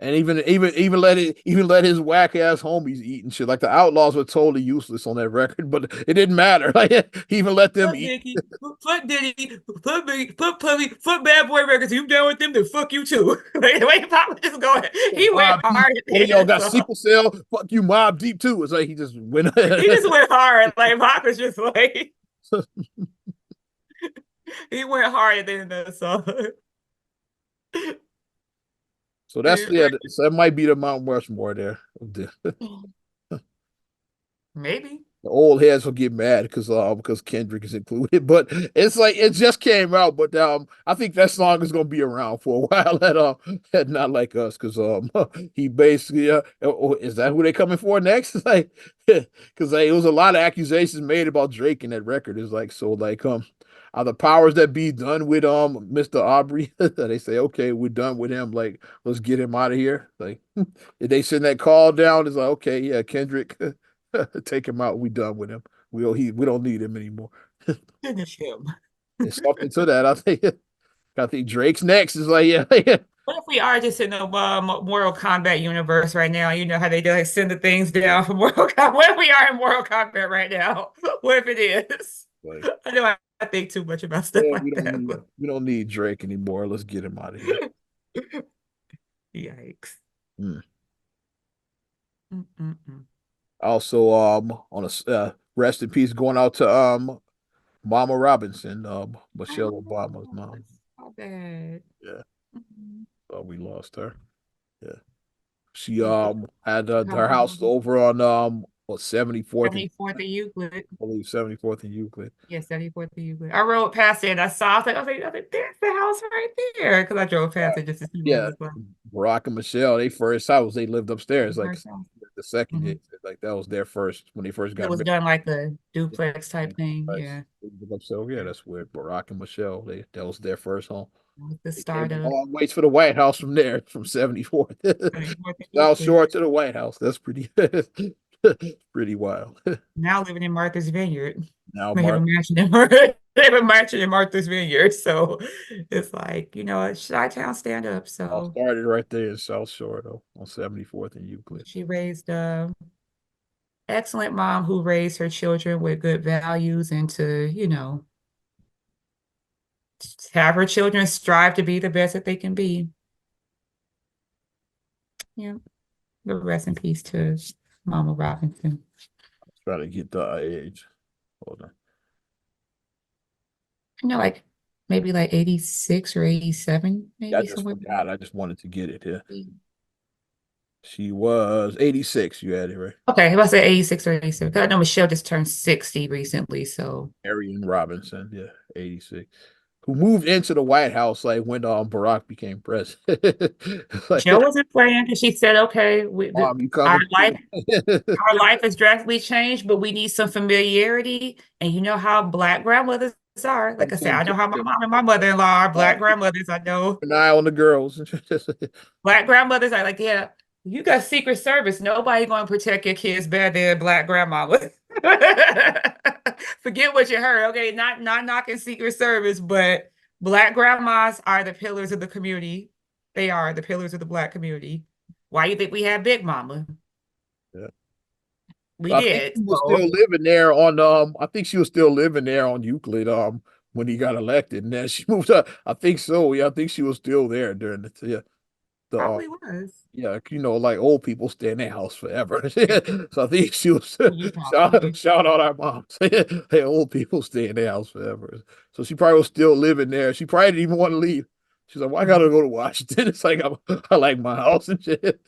And even let his whack ass homies eat and shit. Like the Outlaws were totally useless on that record, but it didn't matter. Like he even let them Fuck eat. Nicki, fuck Diddy, fuck Biggie, fuck Puffy, fuck Bad Boy Records. You down with them? Then fuck you too. Like the way Pop was just going, he went Mob Deep. hard at One the of end y'all of the got song. sickle cell. Fuck you, Mob Deep too. It's like he just went. He just went hard. Like Pop was just like he went hard at the end of the song. So that's yeah. So that might be the Mount Rushmore there. Maybe. The old heads will get mad because Kendrick is included, but it's like it just came out. But I think that song is gonna be around for a while. At Not Like Us because he basically is that who they coming for next? It's like because like, it was a lot of accusations made about Drake in that record. It's like so like are the powers that be done with Mr. Aubrey? They say okay, we're done with him. Like let's get him out of here. Like if they send that call down, it's like okay, yeah, Kendrick. Take him out. We done with him. We don't need him anymore. Finish him. There's something to that. I think. I think Drake's next. Is like yeah, yeah. What if we are just in the Mortal Kombat universe right now? You know how they do like send the things down from Mortal Kombat. What if we are in Mortal Kombat right now? What if it is? Like I know I think too much about stuff yeah, like that. But we don't need Drake anymore. Let's get him out of here. yikes. Mm. Mm-mm-mm. Also, on a rest in peace, going out to Mama Robinson, I Michelle Obama's know. mom. That's so bad. Yeah, Mhm. we lost her. Yeah, she Like the had how her house mom over on what 74th and 74th of Euclid. I believe 74th and Euclid. Yeah, 74th of Euclid. I rode past it and I saw, I was like, there's the house right there. Because I drove past it just to see what it Yeah, looked like. Barack and Michelle, they first house, they lived upstairs. Like First house. the second, Mhm. like that was their first when they first It got was married. done like a Yeah. duplex type thing. Nice. Yeah. They lived upstairs. Yeah, that's where Barack and Michelle, that was their first home. With the They came start a of long ways for the White House from there, from 74th. 74th of South Euclid. Shore to the White House. That's pretty pretty wild. Now living in Martha's Vineyard. Now They have a Mark mansion in they have a mansion in Martha's Vineyard. So it's like, Chi-Town stand up. all So started right there in South Shore though, on 74th and Euclid. she raised a excellent mom who raised her children with good values and to, have her children strive to be the best that they can be. Yeah. The rest in peace to Mama Robinson. Try to get the age. Hold on. Like maybe like 86 or 87, Yeah, I maybe just somewhere. forgot. I just wanted to get it here. She was 86. You had it right. Okay, if I say 86 or 87, 'cause I know Michelle just turned 60 recently, so Marion Robinson, yeah, 86. Who moved into the White House like when Barack became president. Like, Michelle wasn't playing because she said, "Okay, Mom, you our coming life, too? our life has drastically changed, but we need some familiarity." And you know how Black grandmothers are. Like I said, I know how my Keep mom and my mother-in-law are Black grandmothers. I know an eye on the girls. Black grandmothers are like, yeah, you got Secret Service. Nobody going to protect your kids better than Black grandmama. Forget what you heard. Okay, not knocking Secret Service, but Black grandmas are the pillars of the community. They are the pillars of the Black community. Why you think we have Big Mama? Yeah. We I think did. she was still So living there on I think she was still living there on Euclid when he got elected. And then she moved up. I think so. Yeah, I think she was still there during the probably was. yeah, like old people stay in their house forever. So I think she was Utah probably. shout out our moms. Hey, old people stay in their house forever. So she probably was still living there. She probably didn't even want to leave. She's like, "Why I gotta go to Washington?" It's like I like my house and shit.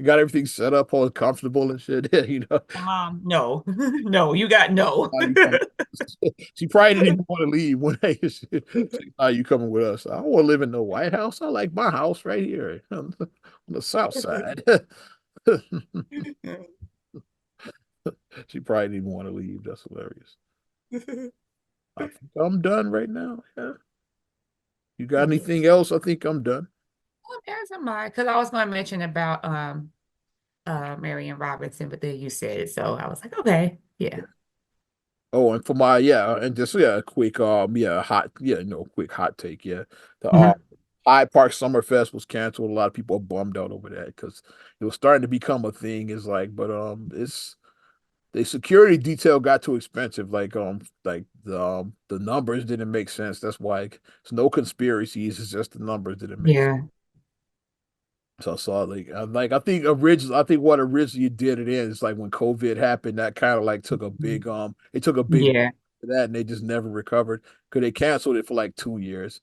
Got everything set up, all comfortable and shit. Mom, no, no, you got no. Now you come. She probably didn't even want to leave when they said, "Are you coming with us?" I don't want to live in the White House. I like my house right here on the South Side. She probably didn't want to leave. That's hilarious. I think I'm done right now. Yeah. You got Yeah. anything else? I think I'm done. Well, there's a mind because I was going to mention about Marion Robinson, but then you said it, so I was like, okay, yeah. Oh, and for my and just a quick quick hot take, yeah. The Mhm. Hyde Park Summerfest was canceled. A lot of people are bummed out over that because it was starting to become a thing. It's like, but it's the security detail got too expensive. Like the numbers didn't make sense. That's why it's no conspiracies. It's just the numbers didn't make sense. Yeah. So I saw I think originally I think what originally did it in is like when COVID happened, that kind of like took a big it took a big Yeah. for that and they just never recovered because they canceled it for like 2 years.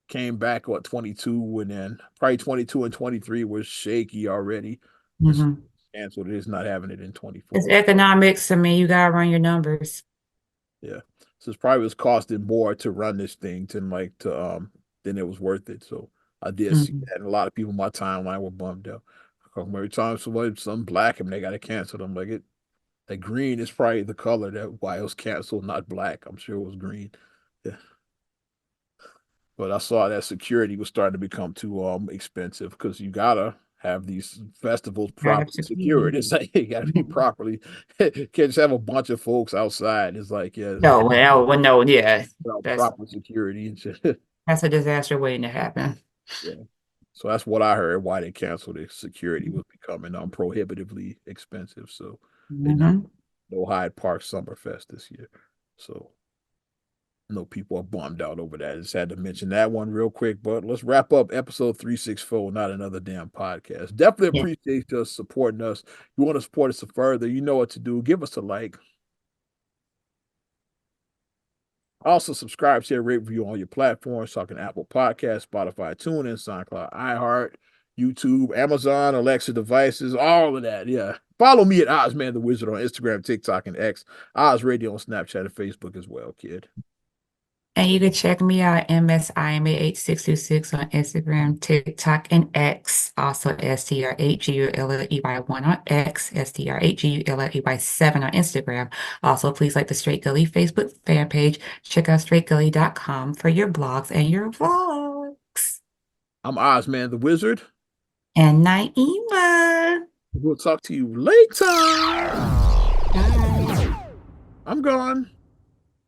Came back what 22 and then probably 22 and 23 was shaky already. And so Hmm. canceled it. It's not having it in It's 24. economics. I mean, you gotta run your numbers. Yeah. So it's probably was costing more to run this thing than it was worth it. So I did see Hmm. that. And a lot of people in my timeline were bummed out. Every time some black and they got it canceled. I'm like it that green is probably the color that why it was canceled, not black. I'm sure it was green. Yeah. But I saw that security was starting to become too expensive because you gotta have these festivals Gotta have properly security. secured. It's like you gotta be properly can't just have a bunch of folks outside. It's like, yeah, No, well, no, yeah, without that's proper security and shit. that's a disaster waiting to happen. Yeah. So that's what I heard why they canceled it. Security was becoming prohibitively expensive. So they not Hmm. no Hyde Park Summerfest this year. So I know people are bummed out over that. I just had to mention that one real quick. But let's wrap up episode 364, not another damn podcast. Definitely Yeah. appreciate you supporting us. If you want to support us further, you know what to do. Give us a like. Also, subscribe, share, rate, review on your platforms, talking Apple Podcasts, Spotify, TuneIn, SoundCloud, iHeart, YouTube, Amazon, Alexa devices, all of that. Yeah. Follow me at Ozman the Wizard on Instagram, TikTok, and X. Oz Radio on Snapchat and Facebook as well, kid. And you can check me out, MSIMA8626 on Instagram, TikTok, and X. Also, STR8GULLEY1 on X, STR8GULLEY7 on Instagram. Also, please like the Straight Gully Facebook fan page. Check out straightgully.com for your blogs and your vlogs. I'm Ozman the Wizard. And Naima. We'll talk to you later.